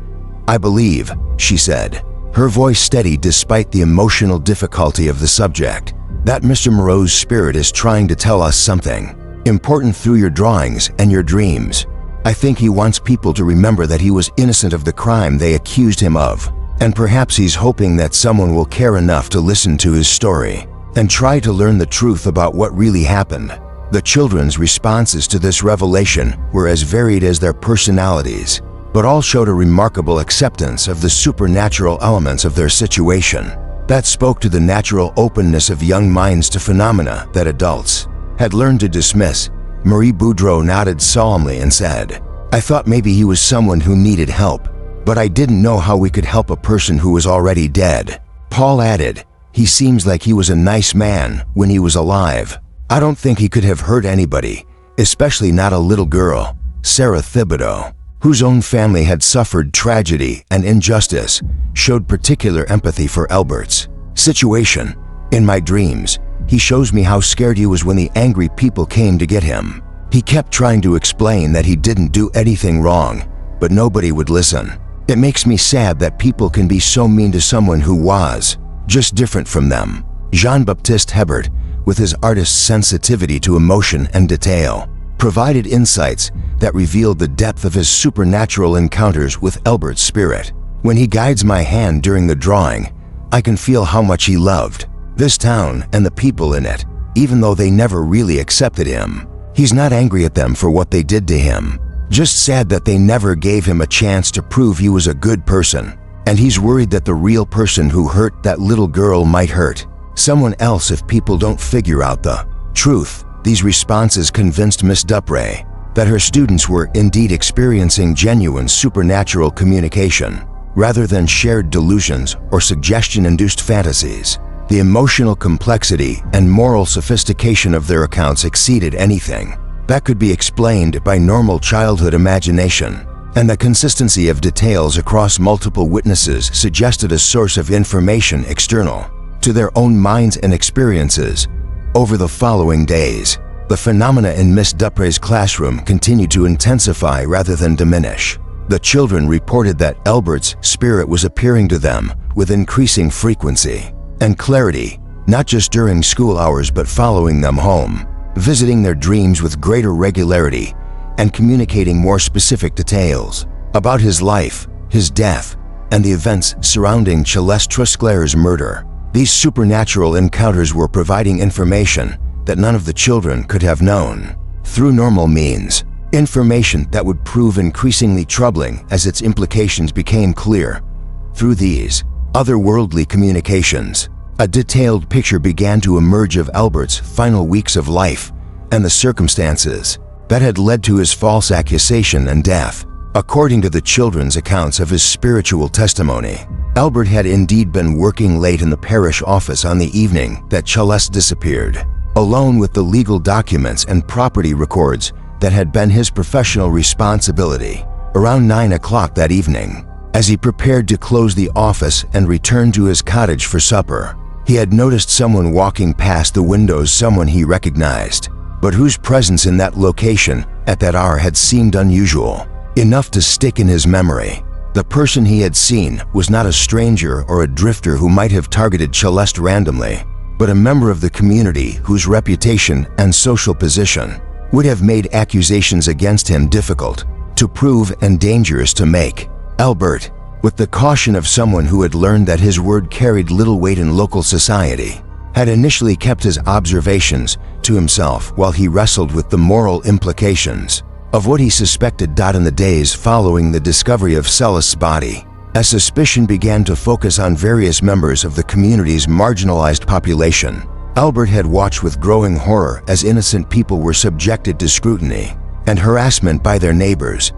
"I believe," she said, her voice steady despite the emotional difficulty of the subject, "that Mr. Moreau's spirit is trying to tell us something important through your drawings and your dreams. I think he wants people to remember that he was innocent of the crime they accused him of, and perhaps he's hoping that someone will care enough to listen to his story and try to learn the truth about what really happened." The children's responses to this revelation were as varied as their personalities, but all showed a remarkable acceptance of the supernatural elements of their situation that spoke to the natural openness of young minds to phenomena that adults had learned to dismiss. Marie Boudreau nodded solemnly and said, "I thought maybe he was someone who needed help, but I didn't know how we could help a person who was already dead." Paul added, "He seems like he was a nice man when he was alive. I don't think he could have hurt anybody, especially not a little girl." Sarah Thibodeau, whose own family had suffered tragedy and injustice, showed particular empathy for Albert's situation. "In my dreams, he shows me how scared he was when the angry people came to get him. He kept trying to explain that he didn't do anything wrong, but nobody would listen. It makes me sad that people can be so mean to someone who was just different from them. Jean-Baptiste Hebert, with his artist's sensitivity to emotion and detail, provided insights that revealed the depth of his supernatural encounters with Albert's spirit. When he guides my hand during the drawing, I can feel how much he loved this town and the people in it, even though they never really accepted him. He's not angry at them for what they did to him, just sad that they never gave him a chance to prove he was a good person. And he's worried that the real person who hurt that little girl might hurt someone else if people don't figure out the truth. These responses convinced Miss Dupré that her students were indeed experiencing genuine supernatural communication, rather than shared delusions or suggestion-induced fantasies. The emotional complexity and moral sophistication of their accounts exceeded anything that could be explained by normal childhood imagination, and the consistency of details across multiple witnesses suggested a source of information external to their own minds and experiences. Over the following days, the phenomena in Miss Dupré's classroom continued to intensify rather than diminish. The children reported that Albert's spirit was appearing to them with increasing frequency and clarity, not just during school hours but following them home, visiting their dreams with greater regularity, and communicating more specific details about his life, his death, and the events surrounding Celeste Trusclair's murder. These supernatural encounters were providing information that none of the children could have known through normal means, information that would prove increasingly troubling as its implications became clear. Through these otherworldly communications, a detailed picture began to emerge of Albert's final weeks of life and the circumstances that had led to his false accusation and death. According to the children's accounts of his spiritual testimony, Albert had indeed been working late in the parish office on the evening that Celeste disappeared, alone with the legal documents and property records that had been his professional responsibility. Around 9 o'clock that evening, as he prepared to close the office and return to his cottage for supper, he had noticed someone walking past the windows, someone he recognized, but whose presence in that location at that hour had seemed unusual, enough to stick in his memory. The person he had seen was not a stranger or a drifter who might have targeted Celeste randomly, but a member of the community whose reputation and social position would have made accusations against him difficult to prove and dangerous to make. Albert, with the caution of someone who had learned that his word carried little weight in local society, had initially kept his observations to himself while he wrestled with the moral implications of what he suspected. In the days following the discovery of Celeste's body, as suspicion began to focus on various members of the community's marginalized population, Albert had watched with growing horror as innocent people were subjected to scrutiny and harassment by their neighbors.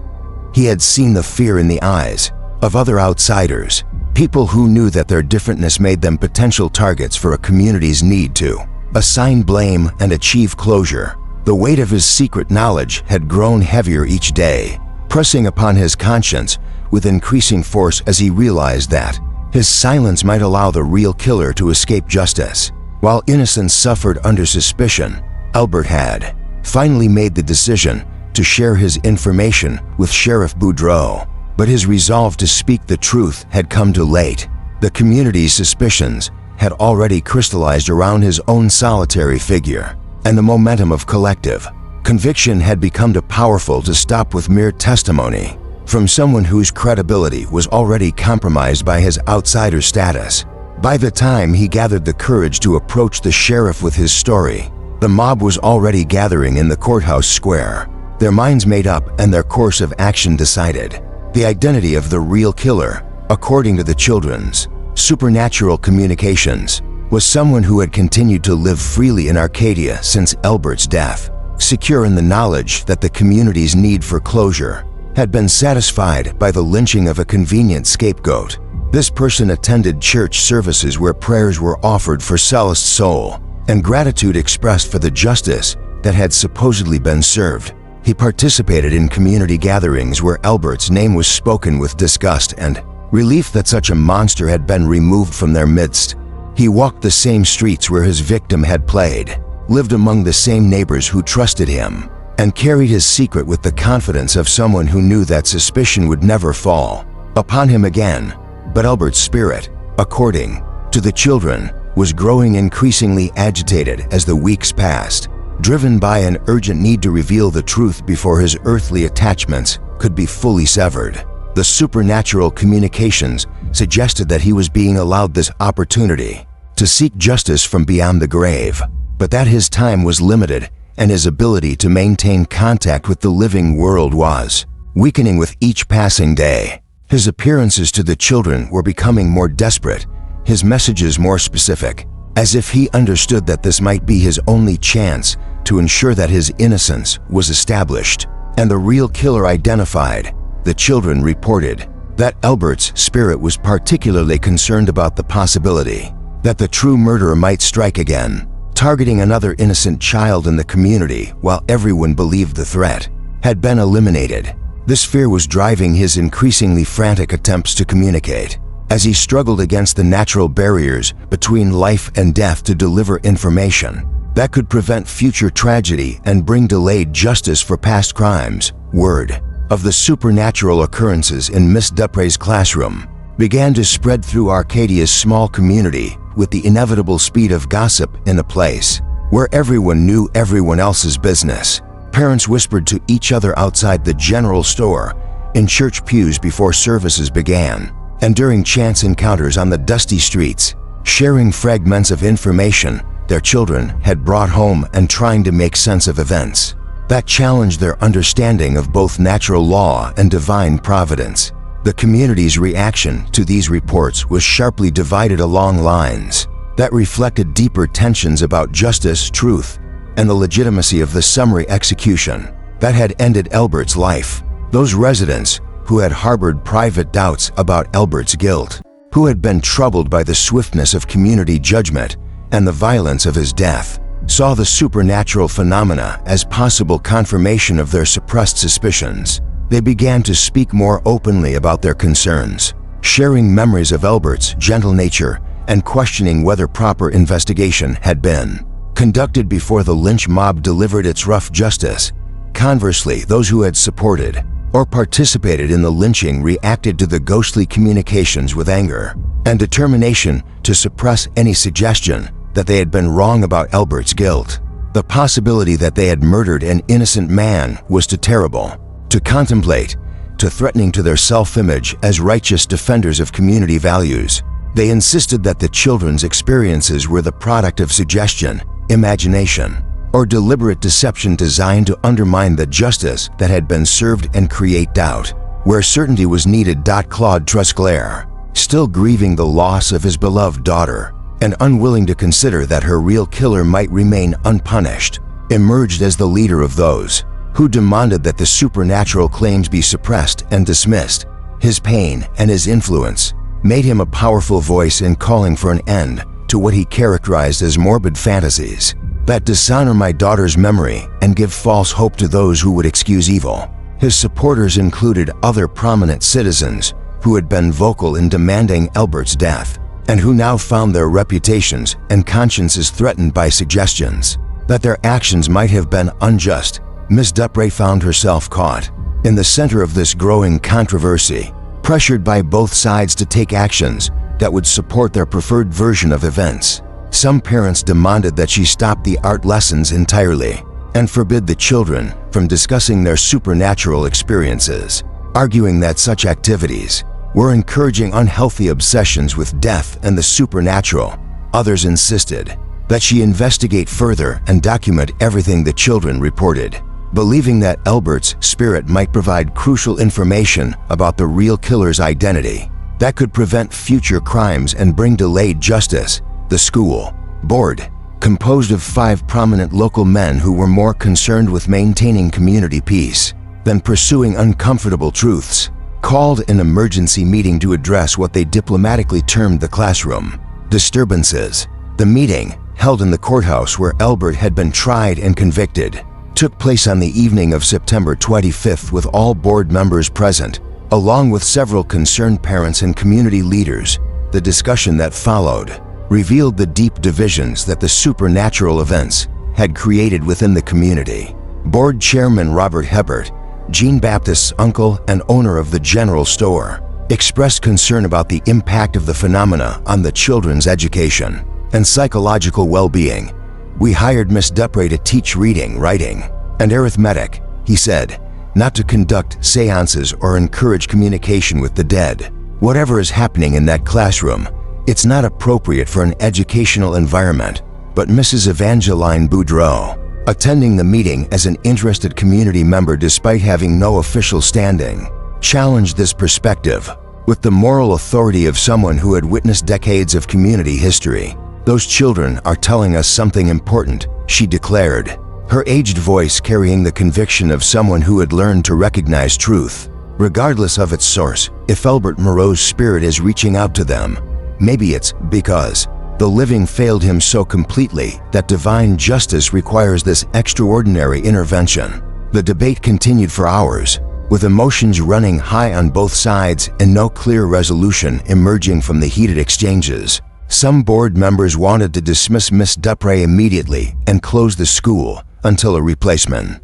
He had seen the fear in the eyes of other outsiders, people who knew that their differentness made them potential targets for a community's need to assign blame and achieve closure. The weight of his secret knowledge had grown heavier each day, pressing upon his conscience with increasing force as he realized that his silence might allow the real killer to escape justice. While innocents suffered under suspicion, Albert had finally made the decision to share his information with Sheriff Boudreau, but his resolve to speak the truth had come too late. The community's suspicions had already crystallized around his own solitary figure, and the momentum of collective conviction had become too powerful to stop with mere testimony from someone whose credibility was already compromised by his outsider status. By the time he gathered the courage to approach the sheriff with his story, the mob was already gathering in the courthouse square, their minds made up and their course of action decided. The identity of the real killer, according to the children's supernatural communications, was someone who had continued to live freely in Arcadia since Albert's death, secure in the knowledge that the community's need for closure had been satisfied by the lynching of a convenient scapegoat. This person attended church services where prayers were offered for Celeste's soul and gratitude expressed for the justice that had supposedly been served. He participated in community gatherings where Albert's name was spoken with disgust and relief that such a monster had been removed from their midst. He walked the same streets where his victim had played, lived among the same neighbors who trusted him, and carried his secret with the confidence of someone who knew that suspicion would never fall. upon him again, but Albert's spirit, according to the children, was growing increasingly agitated as the weeks passed, driven by an urgent need to reveal the truth before his earthly attachments could be fully severed. The supernatural communications suggested that he was being allowed this opportunity to seek justice from beyond the grave, but that his time was limited and his ability to maintain contact with the living world was weakening with each passing day. His appearances to the children were becoming more desperate, his messages more specific, as if he understood that this might be his only chance to ensure that his innocence was established and the real killer identified. The children reported that Albert's spirit was particularly concerned about the possibility that the true murderer might strike again, targeting another innocent child in the community while everyone believed the threat had been eliminated. This fear was driving his increasingly frantic attempts to communicate, as he struggled against the natural barriers between life and death to deliver information that could prevent future tragedy and bring delayed justice for past crimes. Word of the supernatural occurrences in Miss Dupre's classroom began to spread through Arcadia's small community with the inevitable speed of gossip in a place where everyone knew everyone else's business. Parents whispered to each other outside the general store, in church pews before services began, and during chance encounters on the dusty streets, sharing fragments of information their children had brought home and trying to make sense of events that challenged their understanding of both natural law and divine providence. The community's reaction to these reports was sharply divided along lines that reflected deeper tensions about justice, truth, and the legitimacy of the summary execution that had ended Albert's life. Those residents who had harbored private doubts about Albert's guilt, who had been troubled by the swiftness of community judgment and the violence of his death, saw the supernatural phenomena as possible confirmation of their suppressed suspicions. They began to speak more openly about their concerns, sharing memories of Albert's gentle nature and questioning whether proper investigation had been conducted before the lynch mob delivered its rough justice. Conversely, those who had supported or participated in the lynching reacted to the ghostly communications with anger and determination to suppress any suggestion that they had been wrong about Albert's guilt. The possibility that they had murdered an innocent man was too terrible to contemplate, too threatening to their self-image as righteous defenders of community values. They insisted that the children's experiences were the product of suggestion, imagination, or deliberate deception designed to undermine the justice that had been served and create doubt where certainty was needed. Claude Trusclair, still grieving the loss of his beloved daughter and unwilling to consider that her real killer might remain unpunished, emerged as the leader of those who demanded that the supernatural claims be suppressed and dismissed. His pain and his influence made him a powerful voice in calling for an end to what he characterized as morbid fantasies that dishonor my daughter's memory and give false hope to those who would excuse evil. His supporters included other prominent citizens who had been vocal in demanding Albert's death and who now found their reputations and consciences threatened by suggestions that their actions might have been unjust. Miss Dupre found herself caught in the center of this growing controversy, pressured by both sides to take actions that would support their preferred version of events. Some parents demanded that she stop the art lessons entirely and forbid the children from discussing their supernatural experiences, arguing that such activities were encouraging unhealthy obsessions with death and the supernatural. Others insisted that she investigate further and document everything the children reported, believing that Albert's spirit might provide crucial information about the real killer's identity that could prevent future crimes and bring delayed justice. The school board, composed of 5 prominent local men who were more concerned with maintaining community peace than pursuing uncomfortable truths, called an emergency meeting to address what they diplomatically termed the classroom disturbances. The meeting, held in the courthouse where Albert had been tried and convicted, took place on the evening of September 25th with all board members present, along with several concerned parents and community leaders. The discussion that followed revealed the deep divisions that the supernatural events had created within the community. Board Chairman Robert Hebert, Jean Baptist's uncle and owner of the general store, expressed concern about the impact of the phenomena on the children's education and psychological well-being. "We hired Miss Dupre to teach reading, writing, and arithmetic," he said, "not to conduct seances or encourage communication with the dead. Whatever is happening in that classroom, it's not appropriate for an educational environment." But Mrs. Evangeline Boudreau, attending the meeting as an interested community member despite having no official standing, challenged this perspective. With the moral authority of someone who had witnessed decades of community history, "Those children are telling us something important," she declared, her aged voice carrying the conviction of someone who had learned to recognize truth, regardless of its source. If Albert Moreau's spirit is reaching out to them, maybe it's because the living failed him so completely that divine justice requires this extraordinary intervention. The debate continued for hours, with emotions running high on both sides and no clear resolution emerging from the heated exchanges. Some board members wanted to dismiss Miss Dupre immediately and close the school until a replacement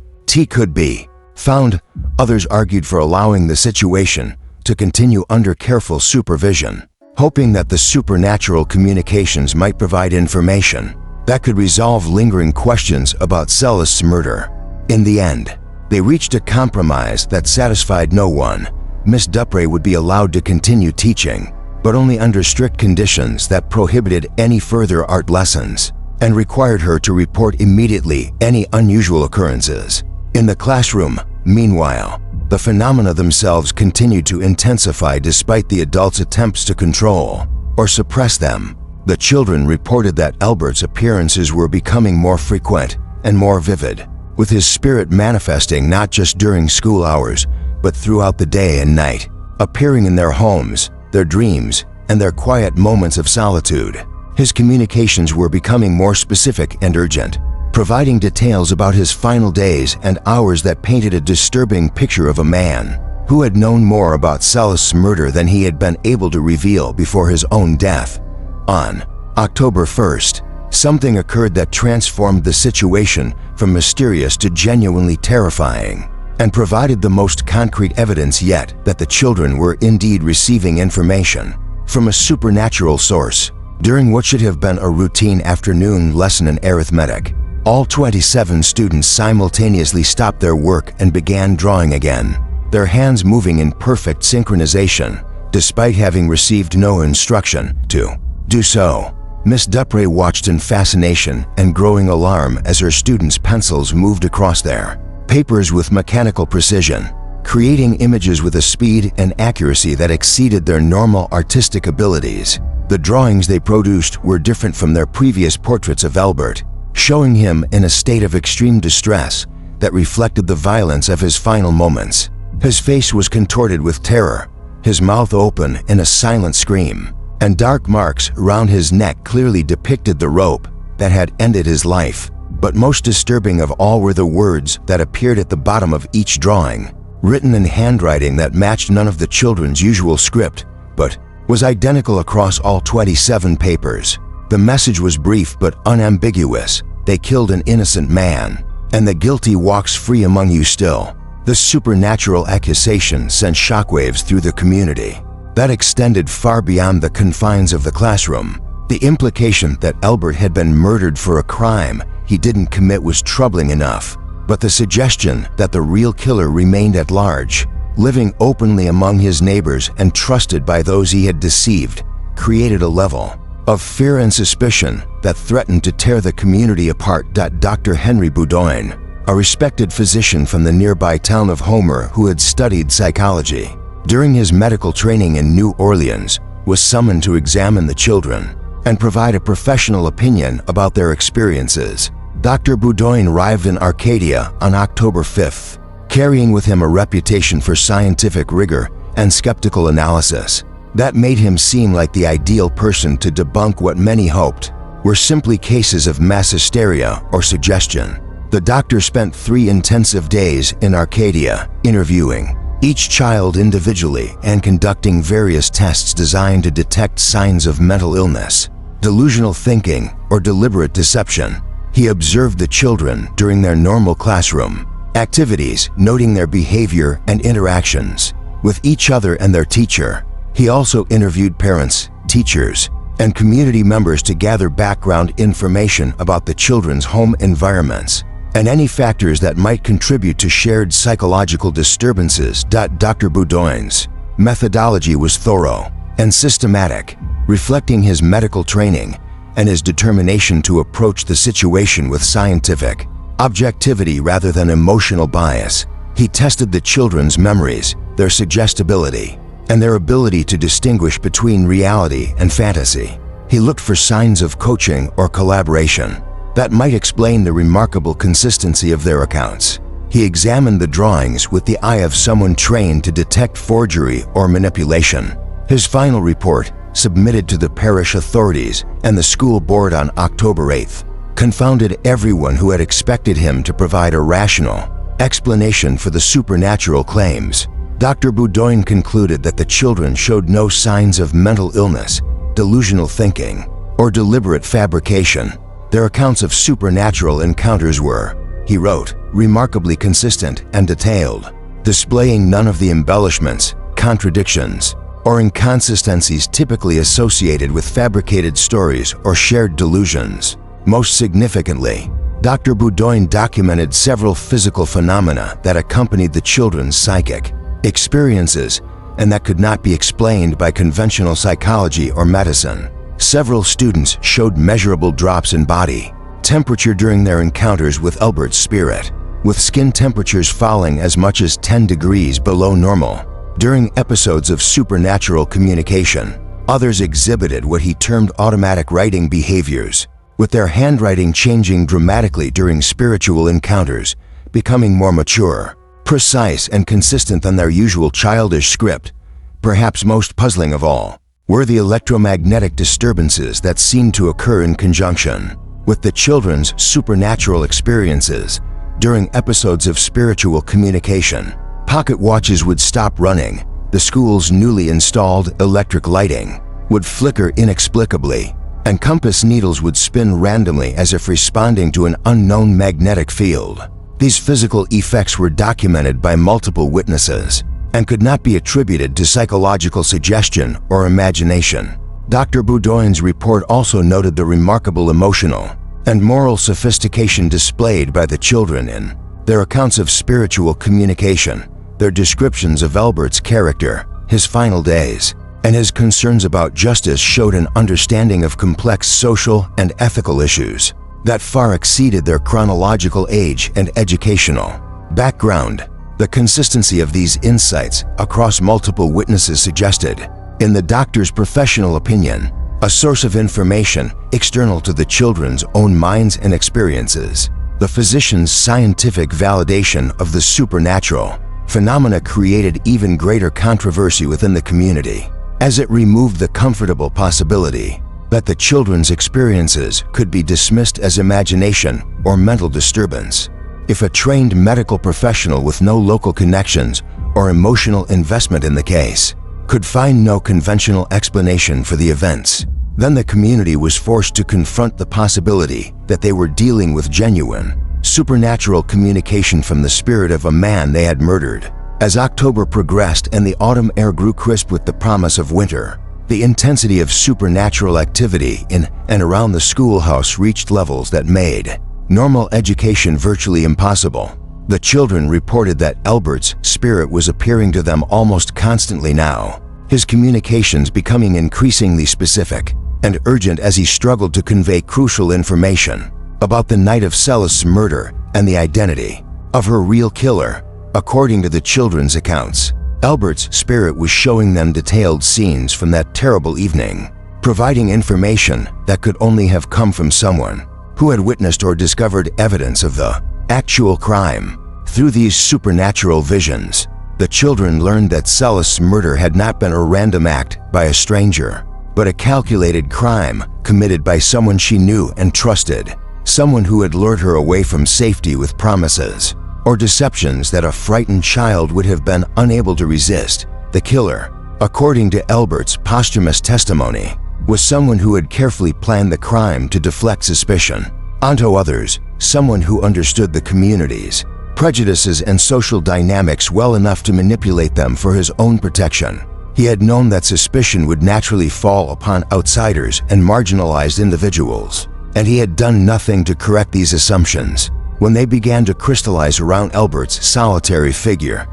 could be found. Others argued for allowing the situation to continue under careful supervision, hoping that the supernatural communications might provide information that could resolve lingering questions about Celeste's murder. In the end, they reached a compromise that satisfied no one. Miss Dupre would be allowed to continue teaching, but only under strict conditions that prohibited any further art lessons and required her to report immediately any unusual occurrences. In the classroom, meanwhile, the phenomena themselves continued to intensify despite the adults' attempts to control or suppress them. The children reported that Albert's appearances were becoming more frequent and more vivid, with his spirit manifesting not just during school hours, but throughout the day and night, appearing in their homes, their dreams, and their quiet moments of solitude. His communications were becoming more specific and urgent, providing details about his final days and hours that painted a disturbing picture of a man who had known more about Celeste's murder than he had been able to reveal before his own death. On October 1st, something occurred that transformed the situation from mysterious to genuinely terrifying, and provided the most concrete evidence yet that the children were indeed receiving information from a supernatural source. During what should have been a routine afternoon lesson in arithmetic, all 27 students simultaneously stopped their work and began drawing again, their hands moving in perfect synchronization, despite having received no instruction to do so. Miss Dupre watched in fascination and growing alarm as her students' pencils moved across their papers with mechanical precision, creating images with a speed and accuracy that exceeded their normal artistic abilities. The drawings they produced were different from their previous portraits of Albert, showing him in a state of extreme distress that reflected the violence of his final moments. His face was contorted with terror, his mouth open in a silent scream, and dark marks around his neck clearly depicted the rope that had ended his life. But most disturbing of all were the words that appeared at the bottom of each drawing, written in handwriting that matched none of the children's usual script, but was identical across all 27 papers. The message was brief but unambiguous. "They killed an innocent man, and the guilty walks free among you still." The supernatural accusation sent shockwaves through the community that extended far beyond the confines of the classroom. The implication that Albert had been murdered for a crime he didn't commit was troubling enough, but the suggestion that the real killer remained at large, living openly among his neighbors and trusted by those he had deceived, created a level of fear and suspicion that threatened to tear the community apart. Dr. Henry Boudoin, a respected physician from the nearby town of Homer who had studied psychology during his medical training in New Orleans, was summoned to examine the children and provide a professional opinion about their experiences. Dr. Boudoin arrived in Arcadia on October 5th, carrying with him a reputation for scientific rigor and skeptical analysis that made him seem like the ideal person to debunk what many hoped were simply cases of mass hysteria or suggestion. The doctor spent 3 intensive days in Arcadia, interviewing each child individually and conducting various tests designed to detect signs of mental illness, delusional thinking, or deliberate deception. He observed the children during their normal classroom activities, noting their behavior and interactions with each other and their teacher. He also interviewed parents, teachers, and community members to gather background information about the children's home environments and any factors that might contribute to shared psychological disturbances. Dr. Boudoin's methodology was thorough and systematic, reflecting his medical training and his determination to approach the situation with scientific objectivity rather than emotional bias. He tested the children's memories, their suggestibility, and their ability to distinguish between reality and fantasy. He looked for signs of coaching or collaboration that might explain the remarkable consistency of their accounts. He examined the drawings with the eye of someone trained to detect forgery or manipulation. His final report, submitted to the parish authorities and the school board on October 8th, confounded everyone who had expected him to provide a rational explanation for the supernatural claims. Dr. Boudoin concluded that the children showed no signs of mental illness, delusional thinking, or deliberate fabrication. Their accounts of supernatural encounters were, he wrote, remarkably consistent and detailed, displaying none of the embellishments, contradictions, or inconsistencies typically associated with fabricated stories or shared delusions. Most significantly, Dr. Boudoin documented several physical phenomena that accompanied the children's psychic experiences and that could not be explained by conventional psychology or medicine. Several students showed measurable drops in body temperature during their encounters with Albert's spirit, with skin temperatures falling as much as 10 degrees below normal during episodes of supernatural communication. Others exhibited what he termed automatic writing behaviors, with their handwriting changing dramatically during spiritual encounters, becoming more mature, precise, and consistent than their usual childish script. Perhaps most puzzling of all were the electromagnetic disturbances that seemed to occur in conjunction with the children's supernatural experiences during episodes of spiritual communication. Pocket watches would stop running, the school's newly installed electric lighting would flicker inexplicably, and compass needles would spin randomly as if responding to an unknown magnetic field. These physical effects were documented by multiple witnesses and could not be attributed to psychological suggestion or imagination. Dr. Boudoin's report also noted the remarkable emotional and moral sophistication displayed by the children in their accounts of spiritual communication, their descriptions of Albert's character, his final days, and his concerns about justice showed an understanding of complex social and ethical issues that far exceeded their chronological age and educational background. The consistency of these insights across multiple witnesses suggested, in the doctor's professional opinion, a source of information external to the children's own minds and experiences. The physician's scientific validation of the supernatural phenomena created even greater controversy within the community, as it removed the comfortable possibility that the children's experiences could be dismissed as imagination or mental disturbance. If a trained medical professional with no local connections or emotional investment in the case could find no conventional explanation for the events, then the community was forced to confront the possibility that they were dealing with genuine, supernatural communication from the spirit of a man they had murdered. As October progressed and the autumn air grew crisp with the promise of winter, the intensity of supernatural activity in and around the schoolhouse reached levels that made normal education virtually impossible. The children reported that Albert's spirit was appearing to them almost constantly now, his communications becoming increasingly specific and urgent as he struggled to convey crucial information about the night of Celeste's murder and the identity of her real killer. According to the children's accounts, Albert's spirit was showing them detailed scenes from that terrible evening, providing information that could only have come from someone who had witnessed or discovered evidence of the actual crime. Through these supernatural visions, the children learned that Celeste's murder had not been a random act by a stranger, but a calculated crime committed by someone she knew and trusted, someone who had lured her away from safety with promises or deceptions that a frightened child would have been unable to resist. The killer, according to Albert's posthumous testimony, was someone who had carefully planned the crime to deflect suspicion onto others, someone who understood the community's prejudices and social dynamics well enough to manipulate them for his own protection. He had known that suspicion would naturally fall upon outsiders and marginalized individuals, and he had done nothing to correct these assumptions when they began to crystallize around Albert's solitary figure.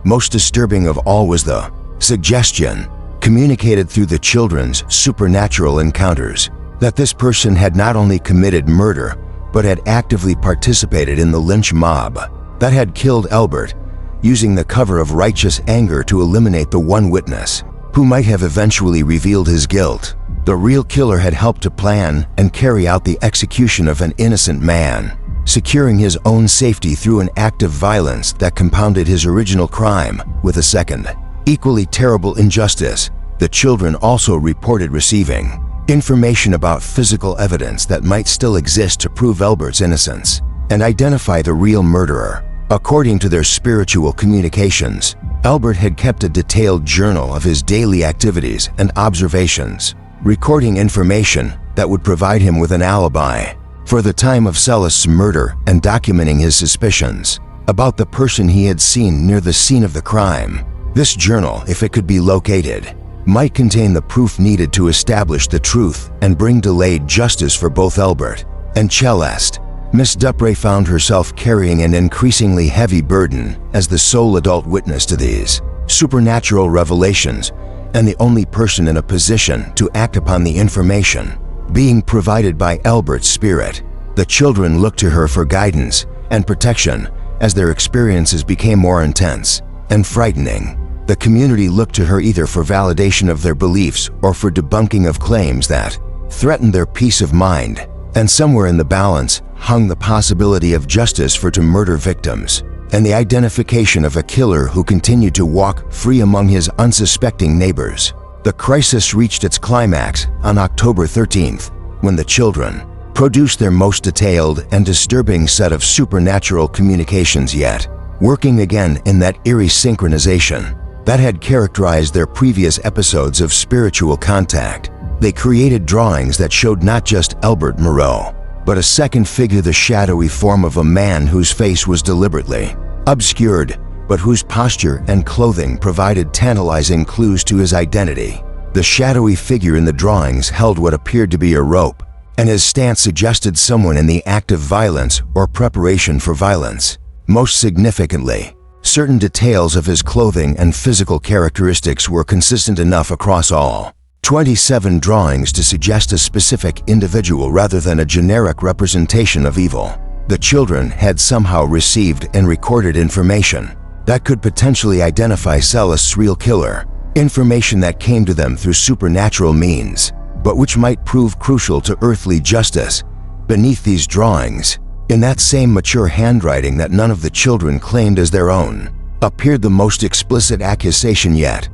Most disturbing of all was the suggestion, communicated through the children's supernatural encounters, that this person had not only committed murder, but had actively participated in the lynch mob that had killed Albert, using the cover of righteous anger to eliminate the one witness who might have eventually revealed his guilt. The real killer had helped to plan and carry out the execution of an innocent man, securing his own safety through an act of violence that compounded his original crime with a second, equally terrible injustice. The children also reported receiving information about physical evidence that might still exist to prove Albert's innocence and identify the real murderer. According to their spiritual communications, Albert had kept a detailed journal of his daily activities and observations, recording information that would provide him with an alibi for the time of Celeste's murder and documenting his suspicions about the person he had seen near the scene of the crime. This journal, if it could be located, might contain the proof needed to establish the truth and bring delayed justice for both Albert and Celeste. Miss Dupré found herself carrying an increasingly heavy burden as the sole adult witness to these supernatural revelations and the only person in a position to act upon the information being provided by Albert's spirit. The children looked to her for guidance and protection as their experiences became more intense and frightening. The community looked to her either for validation of their beliefs or for debunking of claims that threatened their peace of mind. And somewhere in the balance hung the possibility of justice for two murder victims and the identification of a killer who continued to walk free among his unsuspecting neighbors. The crisis reached its climax on October 13th, when the children produced their most detailed and disturbing set of supernatural communications yet, working again in that eerie synchronization that had characterized their previous episodes of spiritual contact. They created drawings that showed not just Albert Moreau, but a second figure, the shadowy form of a man whose face was deliberately obscured, but whose posture and clothing provided tantalizing clues to his identity. The shadowy figure in the drawings held what appeared to be a rope, and his stance suggested someone in the act of violence or preparation for violence. Most significantly, certain details of his clothing and physical characteristics were consistent enough across all 27 drawings to suggest a specific individual rather than a generic representation of evil. The children had somehow received and recorded information that could potentially identify Celeste's real killer, information that came to them through supernatural means, but which might prove crucial to earthly justice. Beneath these drawings, in that same mature handwriting that none of the children claimed as their own, appeared the most explicit accusation yet.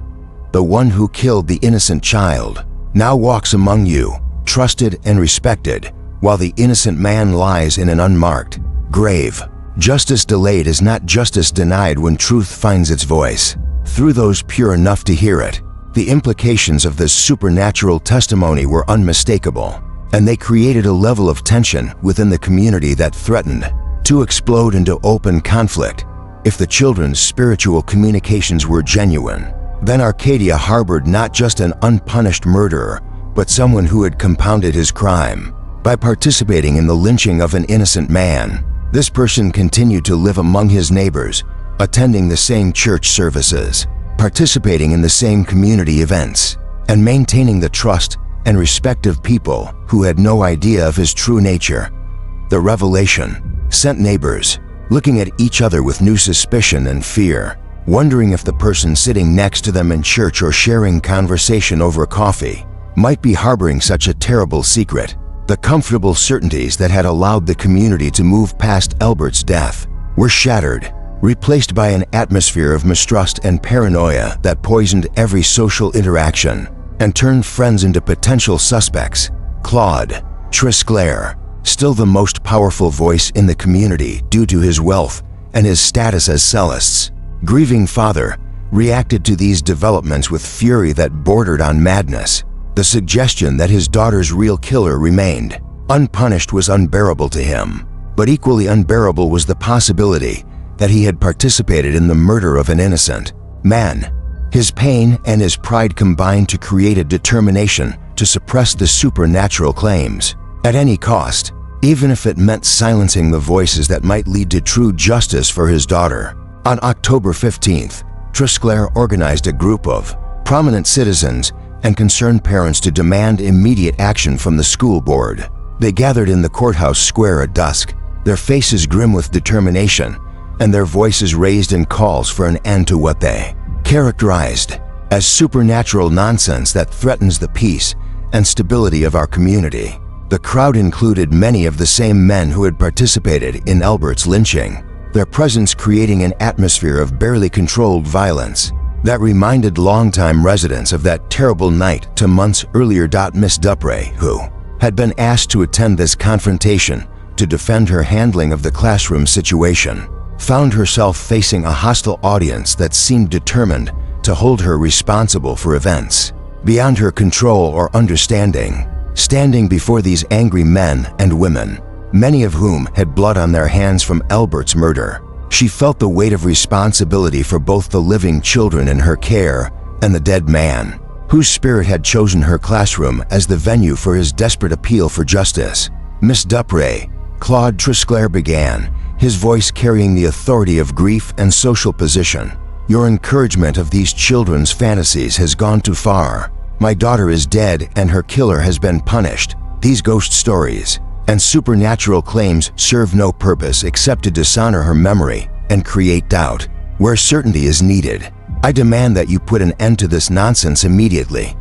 The one who killed the innocent child now walks among you, trusted and respected, while the innocent man lies in an unmarked grave. Justice delayed is not justice denied when truth finds its voice through those pure enough to hear it. The implications of this supernatural testimony were unmistakable, and they created a level of tension within the community that threatened to explode into open conflict. If the children's spiritual communications were genuine, then Arcadia harbored not just an unpunished murderer, but someone who had compounded his crime by participating in the lynching of an innocent man. This person continued to live among his neighbors, attending the same church services, participating in the same community events, and maintaining the trust and respect of people who had no idea of his true nature. The revelation sent neighbors looking at each other with new suspicion and fear, wondering if the person sitting next to them in church or sharing conversation over coffee might be harboring such a terrible secret. The comfortable certainties that had allowed the community to move past Albert's death were shattered, replaced by an atmosphere of mistrust and paranoia that poisoned every social interaction and turned friends into potential suspects. Claude Trisclair, still the most powerful voice in the community due to his wealth and his status as Celeste's grieving father, reacted to these developments with fury that bordered on madness. The suggestion that his daughter's real killer remained unpunished was unbearable to him, but equally unbearable was the possibility that he had participated in the murder of an innocent man. His pain and his pride combined to create a determination to suppress the supernatural claims at any cost, even if it meant silencing the voices that might lead to true justice for his daughter. On October 15th, Trisclair organized a group of prominent citizens and concerned parents to demand immediate action from the school board. They gathered in the courthouse square at dusk, their faces grim with determination, and their voices raised in calls for an end to what they characterized as supernatural nonsense that threatens the peace and stability of our community. The crowd included many of the same men who had participated in Albert's lynching, their presence creating an atmosphere of barely controlled violence that reminded longtime residents of that terrible night to months earlier. Miss Duprey, who had been asked to attend this confrontation to defend her handling of the classroom situation, found herself facing a hostile audience that seemed determined to hold her responsible for events beyond her control or understanding. Standing before these angry men and women, many of whom had blood on their hands from Albert's murder, she felt the weight of responsibility for both the living children in her care and the dead man, whose spirit had chosen her classroom as the venue for his desperate appeal for justice. Miss Duprey, Claude Trisclair began, his voice carrying the authority of grief and social position. Your encouragement of these children's fantasies has gone too far. My daughter is dead and her killer has been punished. These ghost stories and supernatural claims serve no purpose except to dishonor her memory and create doubt where certainty is needed. I demand that you put an end to this nonsense immediately.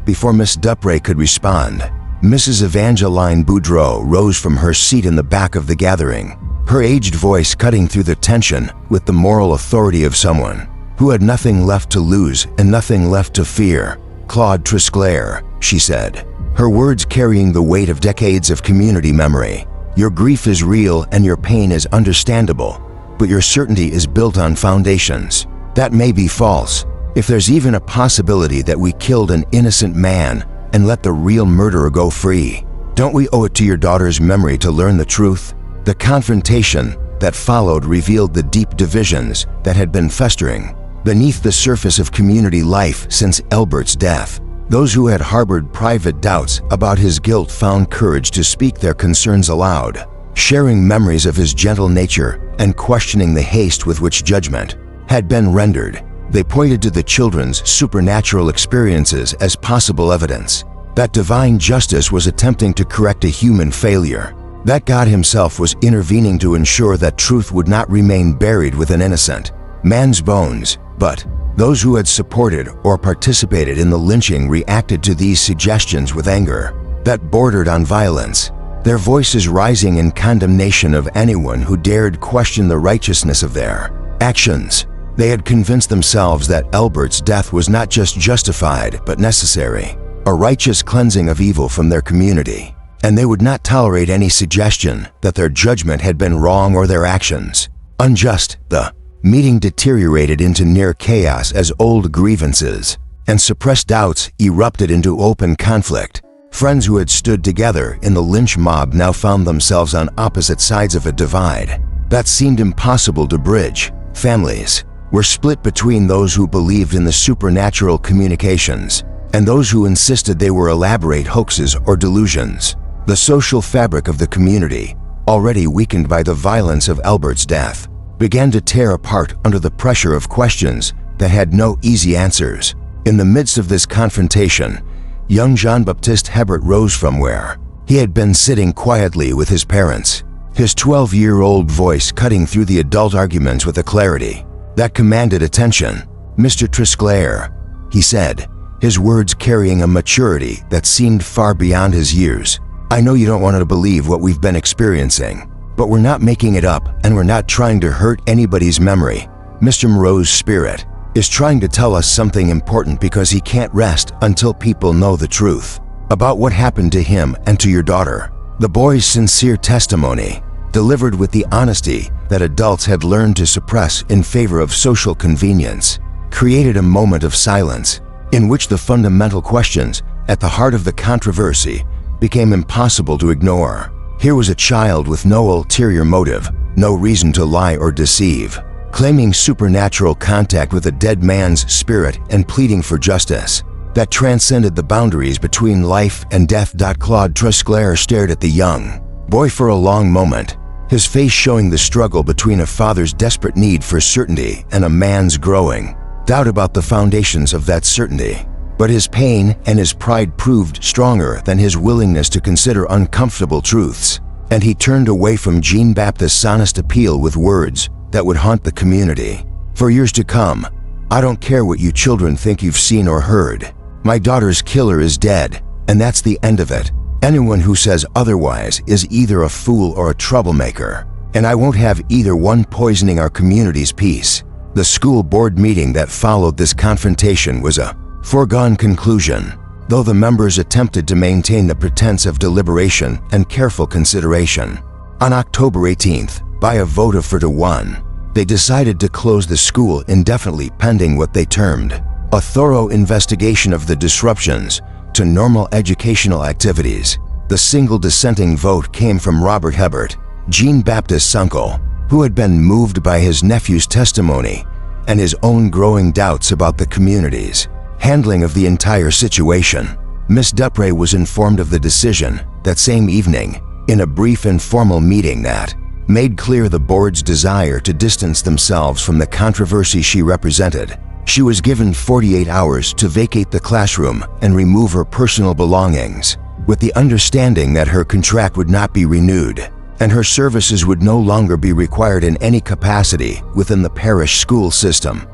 Before Miss Duprey could respond, Mrs. Evangeline Boudreau rose from her seat in the back of the gathering, her aged voice cutting through the tension with the moral authority of someone who had nothing left to lose and nothing left to fear. Claude Trisclair, she said, her words carrying the weight of decades of community memory. Your grief is real and your pain is understandable, but your certainty is built on foundations that may be false. If there's even a possibility that we killed an innocent man and let the real murderer go free, don't we owe it to your daughter's memory to learn the truth? The confrontation that followed revealed the deep divisions that had been festering beneath the surface of community life since Albert's death. Those who had harbored private doubts about his guilt found courage to speak their concerns aloud, sharing memories of his gentle nature and questioning the haste with which judgment had been rendered. They pointed to the children's supernatural experiences as possible evidence that divine justice was attempting to correct a human failure, that God himself was intervening to ensure that truth would not remain buried with an innocent man's bones. But those who had supported or participated in the lynching reacted to these suggestions with anger that bordered on violence, their voices rising in condemnation of anyone who dared question the righteousness of their actions. They had convinced themselves that Albert's death was not just justified but necessary, a righteous cleansing of evil from their community, and they would not tolerate any suggestion that their judgment had been wrong or their actions unjust. The meeting deteriorated into near chaos as old grievances and suppressed doubts erupted into open conflict. Friends who had stood together in the lynch mob now found themselves on opposite sides of a divide that seemed impossible to bridge. Families were split between those who believed in the supernatural communications and those who insisted they were elaborate hoaxes or delusions. The social fabric of the community, already weakened by the violence of Albert's death, began to tear apart under the pressure of questions that had no easy answers. In the midst of this confrontation, young Jean-Baptiste Hebert rose from where he had been sitting quietly with his parents, his 12-year-old voice cutting through the adult arguments with a clarity that commanded attention. "Mr. Trisclair," he said, his words carrying a maturity that seemed far beyond his years. "I know you don't want to believe what we've been experiencing, but we're not making it up and we're not trying to hurt anybody's memory. Mr. Moreau's spirit is trying to tell us something important because he can't rest until people know the truth about what happened to him and to your daughter." The boy's sincere testimony, delivered with the honesty that adults had learned to suppress in favor of social convenience, created a moment of silence in which the fundamental questions at the heart of the controversy became impossible to ignore. Here was a child with no ulterior motive, no reason to lie or deceive, claiming supernatural contact with a dead man's spirit and pleading for justice that transcended the boundaries between life and death. Claude Trusclair stared at the young boy for a long moment, his face showing the struggle between a father's desperate need for certainty and a man's growing doubt about the foundations of that certainty. But his pain and his pride proved stronger than his willingness to consider uncomfortable truths, and he turned away from Jean-Baptist's honest appeal with words that would haunt the community for years to come. "I don't care what you children think you've seen or heard. My daughter's killer is dead, and that's the end of it. Anyone who says otherwise is either a fool or a troublemaker, and I won't have either one poisoning our community's peace." The school board meeting that followed this confrontation was a foregone conclusion, though the members attempted to maintain the pretense of deliberation and careful consideration. On October 18th, by a vote of 4-1, they decided to close the school indefinitely pending what they termed a thorough investigation of the disruptions to normal educational activities. The single dissenting vote came from Robert Hebert, Jean-Baptist's uncle, who had been moved by his nephew's testimony and his own growing doubts about the community's handling of the entire situation. Miss Dupré was informed of the decision that same evening in a brief informal meeting that made clear the board's desire to distance themselves from the controversy she represented. She was given 48 hours to vacate the classroom and remove her personal belongings, with the understanding that her contract would not be renewed and her services would no longer be required in any capacity within the parish school system.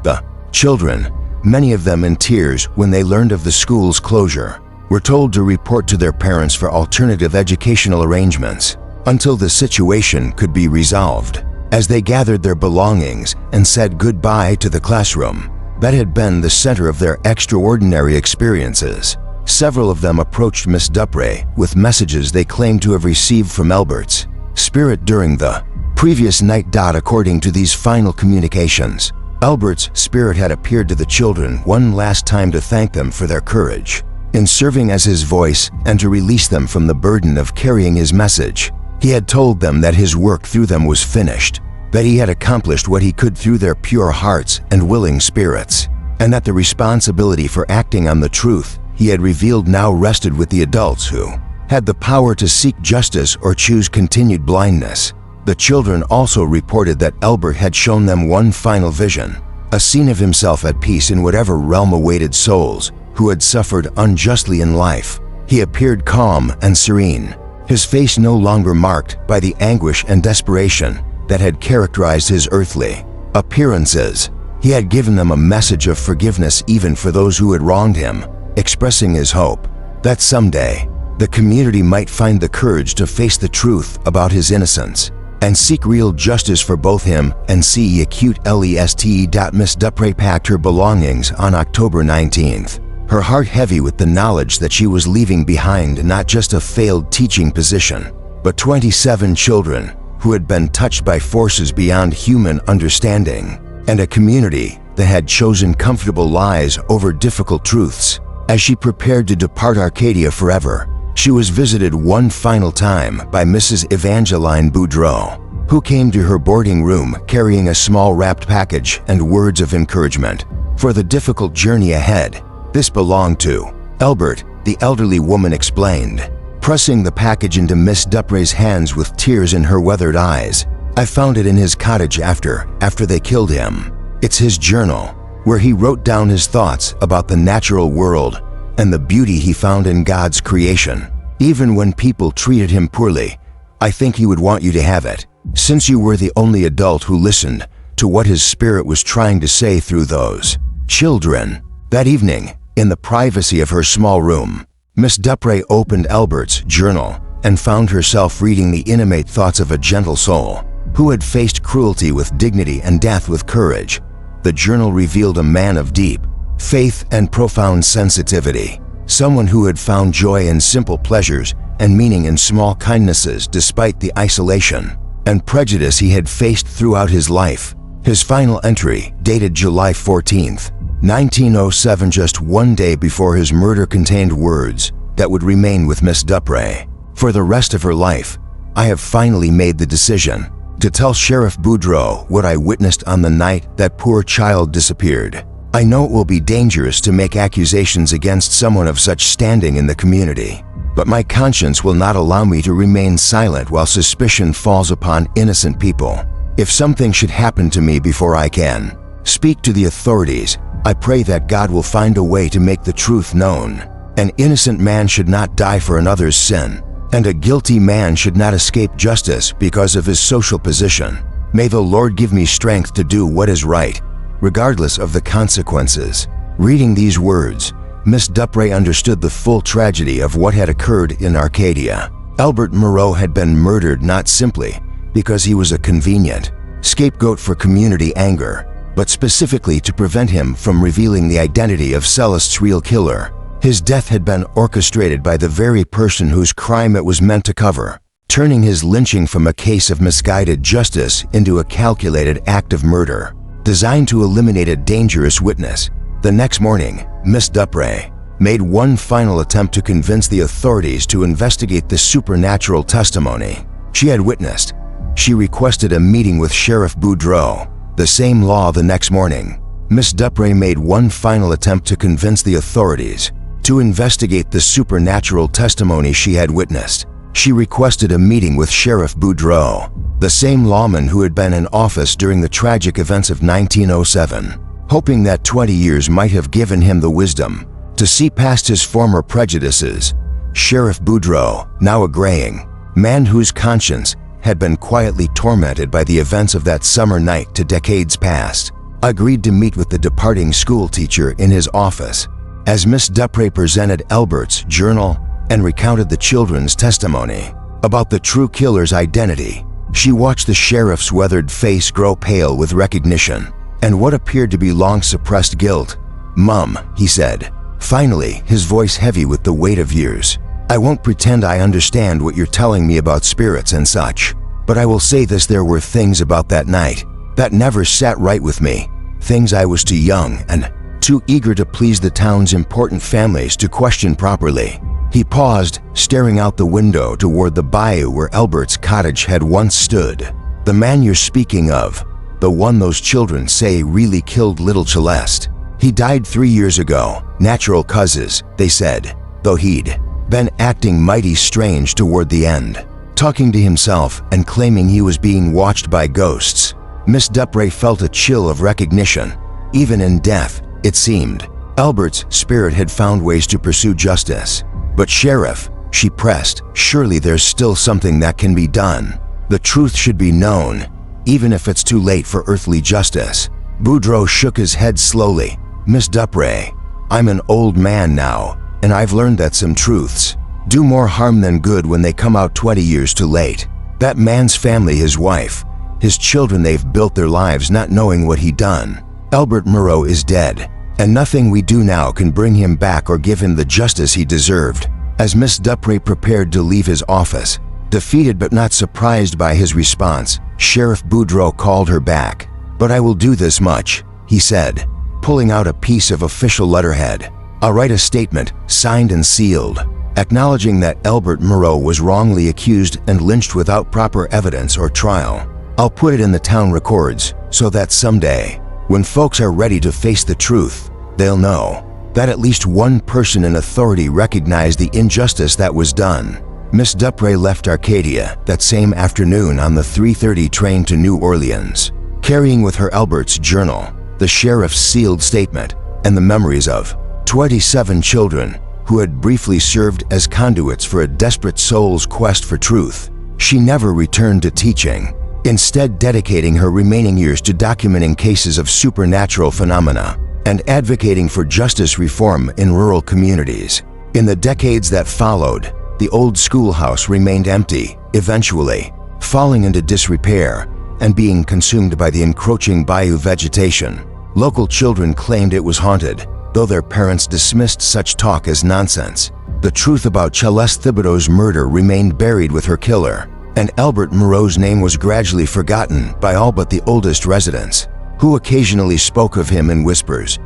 The children, many of them in tears when they learned of the school's closure, were told to report to their parents for alternative educational arrangements until the situation could be resolved. As they gathered their belongings and said goodbye to the classroom that had been the center of their extraordinary experiences, several of them approached Miss Dupré with messages they claimed to have received from Albert's spirit during the previous night. According to these final communications, Albert's spirit had appeared to the children one last time to thank them for their courage in serving as his voice and to release them from the burden of carrying his message. He had told them that his work through them was finished, that he had accomplished what he could through their pure hearts and willing spirits, and that the responsibility for acting on the truth he had revealed now rested with the adults who had the power to seek justice or choose continued blindness. The children also reported that Albert had shown them one final vision, a scene of himself at peace in whatever realm awaited souls who had suffered unjustly in life. He appeared calm and serene, his face no longer marked by the anguish and desperation that had characterized his earthly appearances. He had given them a message of forgiveness even for those who had wronged him, expressing his hope that someday the community might find the courage to face the truth about his innocence and seek real justice for both him and C. Acute Lest. Miss Dupré packed her belongings on October 19th, her heart heavy with the knowledge that she was leaving behind not just a failed teaching position, but 27 children who had been touched by forces beyond human understanding, and a community that had chosen comfortable lies over difficult truths. As she prepared to depart Arcadia forever, she was visited one final time by Mrs. Evangeline Boudreau, who came to her boarding room carrying a small wrapped package and words of encouragement for the difficult journey ahead. This belonged to Albert, the elderly woman explained, pressing the package into Miss Dupré's hands with tears in her weathered eyes. "I found it in his cottage after they killed him. It's his journal, where he wrote down his thoughts about the natural world and the beauty he found in God's creation. Even when people treated him poorly, I think he would want you to have it, since you were the only adult who listened to what his spirit was trying to say through those children." That evening, in the privacy of her small room, Miss Dupré opened Albert's journal and found herself reading the intimate thoughts of a gentle soul who had faced cruelty with dignity and death with courage. The journal revealed a man of deep faith and profound sensitivity, someone who had found joy in simple pleasures and meaning in small kindnesses despite the isolation and prejudice he had faced throughout his life. His final entry, dated July 14th, 1907, just one day before his murder, contained words that would remain with Miss Dupré for the rest of her life. "I have finally made the decision. to tell Sheriff Boudreaux what I witnessed on the night that poor child disappeared. I know it will be dangerous to make accusations against someone of such standing in the community, but my conscience will not allow me to remain silent while suspicion falls upon innocent people. If something should happen to me before I can speak to the authorities, I pray that God will find a way to make the truth known. An innocent man should not die for another's sin, and a guilty man should not escape justice because of his social position. May the Lord give me strength to do what is right, regardless of the consequences. Reading these words, Miss Dupré understood the full tragedy of what had occurred in Arcadia. Albert Moreau had been murdered not simply because he was a convenient scapegoat for community anger, but specifically to prevent him from revealing the identity of Celeste's real killer. His death had been orchestrated by the very person whose crime it was meant to cover, turning his lynching from a case of misguided justice into a calculated act of murder, designed to eliminate a dangerous witness. The next morning, Miss Dupré made one final attempt to convince the authorities to investigate the supernatural testimony she had witnessed. She requested a meeting with Sheriff Boudreaux. The same law the next morning, Miss Dupré made one final attempt to convince the authorities to investigate the supernatural testimony she had witnessed. She requested a meeting with Sheriff Boudreaux, the same lawman who had been in office during the tragic events of 1907, hoping that 20 years might have given him the wisdom to see past his former prejudices. Sheriff Boudreaux, now a graying man whose conscience had been quietly tormented by the events of that summer night to decades past, agreed to meet with the departing school teacher in his office. As Miss Dupré presented Albert's journal and recounted the children's testimony about the true killer's identity, she watched the sheriff's weathered face grow pale with recognition and what appeared to be long-suppressed guilt. "Mum," he said, finally, his voice heavy with the weight of years, "I won't pretend I understand what you're telling me about spirits and such, but I will say this: there were things about that night that never sat right with me, things I was too young and too eager to please the town's important families to question properly." He paused, staring out the window toward the bayou where Albert's cottage had once stood. "The man you're speaking of, the one those children say really killed little Celeste, he died 3 years ago, natural causes, they said, though he'd been acting mighty strange toward the end, talking to himself and claiming he was being watched by ghosts." Miss Dupré felt a chill of recognition. Even in death, it seemed, Albert's spirit had found ways to pursue justice. "But Sheriff," she pressed, "surely there's still something that can be done. The truth should be known, even if it's too late for earthly justice." Boudreaux shook his head slowly. "Miss Dupré, I'm an old man now, and I've learned that some truths do more harm than good when they come out 20 years too late. That man's family, his wife, his children, they've built their lives not knowing what he done. Albert Moreau is dead, and nothing we do now can bring him back or give him the justice he deserved." As Miss Dupré prepared to leave his office, defeated but not surprised by his response, Sheriff Boudreaux called her back. "But I will do this much," he said, pulling out a piece of official letterhead. "I'll write a statement, signed and sealed, acknowledging that Albert Moreau was wrongly accused and lynched without proper evidence or trial. I'll put it in the town records so that someday, when folks are ready to face the truth, they'll know that at least one person in authority recognized the injustice that was done." Miss Dupré left Arcadia that same afternoon on the 3:30 train to New Orleans, carrying with her Albert's journal, the sheriff's sealed statement, and the memories of 27 children who had briefly served as conduits for a desperate soul's quest for truth. She never returned to teaching, instead dedicating her remaining years to documenting cases of supernatural phenomena and advocating for justice reform in rural communities. In the decades that followed, the old schoolhouse remained empty, eventually falling into disrepair and being consumed by the encroaching bayou vegetation. Local children claimed it was haunted, though their parents dismissed such talk as nonsense. The truth about Celeste Thibodeau's murder remained buried with her killer, and Albert Moreau's name was gradually forgotten by all but the oldest residents, who occasionally spoke of him in whispers.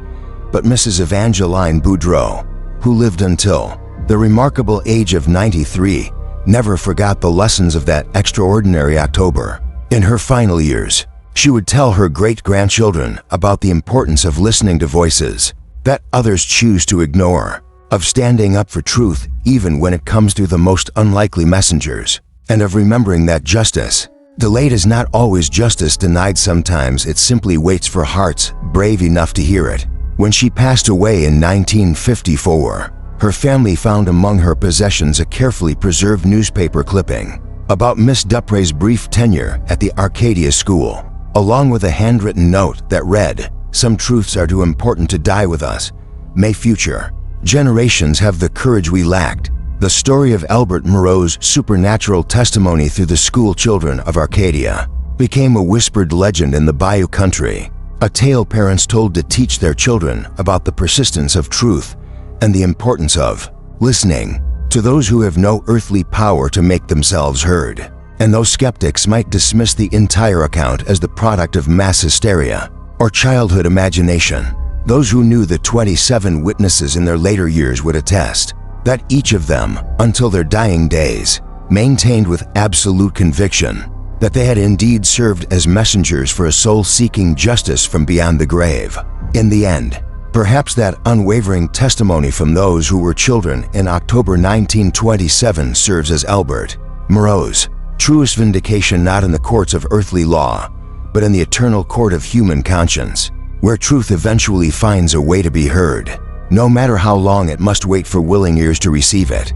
But Mrs. Evangeline Boudreaux, who lived until the remarkable age of 93, never forgot the lessons of that extraordinary October. In her final years, she would tell her great-grandchildren about the importance of listening to voices that others choose to ignore, of standing up for truth even when it comes through the most unlikely messengers, and of remembering that justice delayed is not always justice denied. Sometimes it simply waits for hearts brave enough to hear it. When she passed away in 1954, her family found among her possessions a carefully preserved newspaper clipping about Miss Dupre's brief tenure at the Arcadia School, along with a handwritten note that read, "Some truths are too important to die with us. May future generations have the courage we lacked." The story of Albert Moreau's supernatural testimony through the school children of Arcadia became a whispered legend in the Bayou country, a tale parents told to teach their children about the persistence of truth and the importance of listening to those who have no earthly power to make themselves heard. And though skeptics might dismiss the entire account as the product of mass hysteria or childhood imagination, those who knew the 27 witnesses in their later years would attest that each of them, until their dying days, maintained with absolute conviction that they had indeed served as messengers for a soul seeking justice from beyond the grave. In the end, perhaps that unwavering testimony from those who were children in October 1927 serves as Albert Moreau's truest vindication, not in the courts of earthly law, but in the eternal court of human conscience, where truth eventually finds a way to be heard, no matter how long it must wait for willing ears to receive it.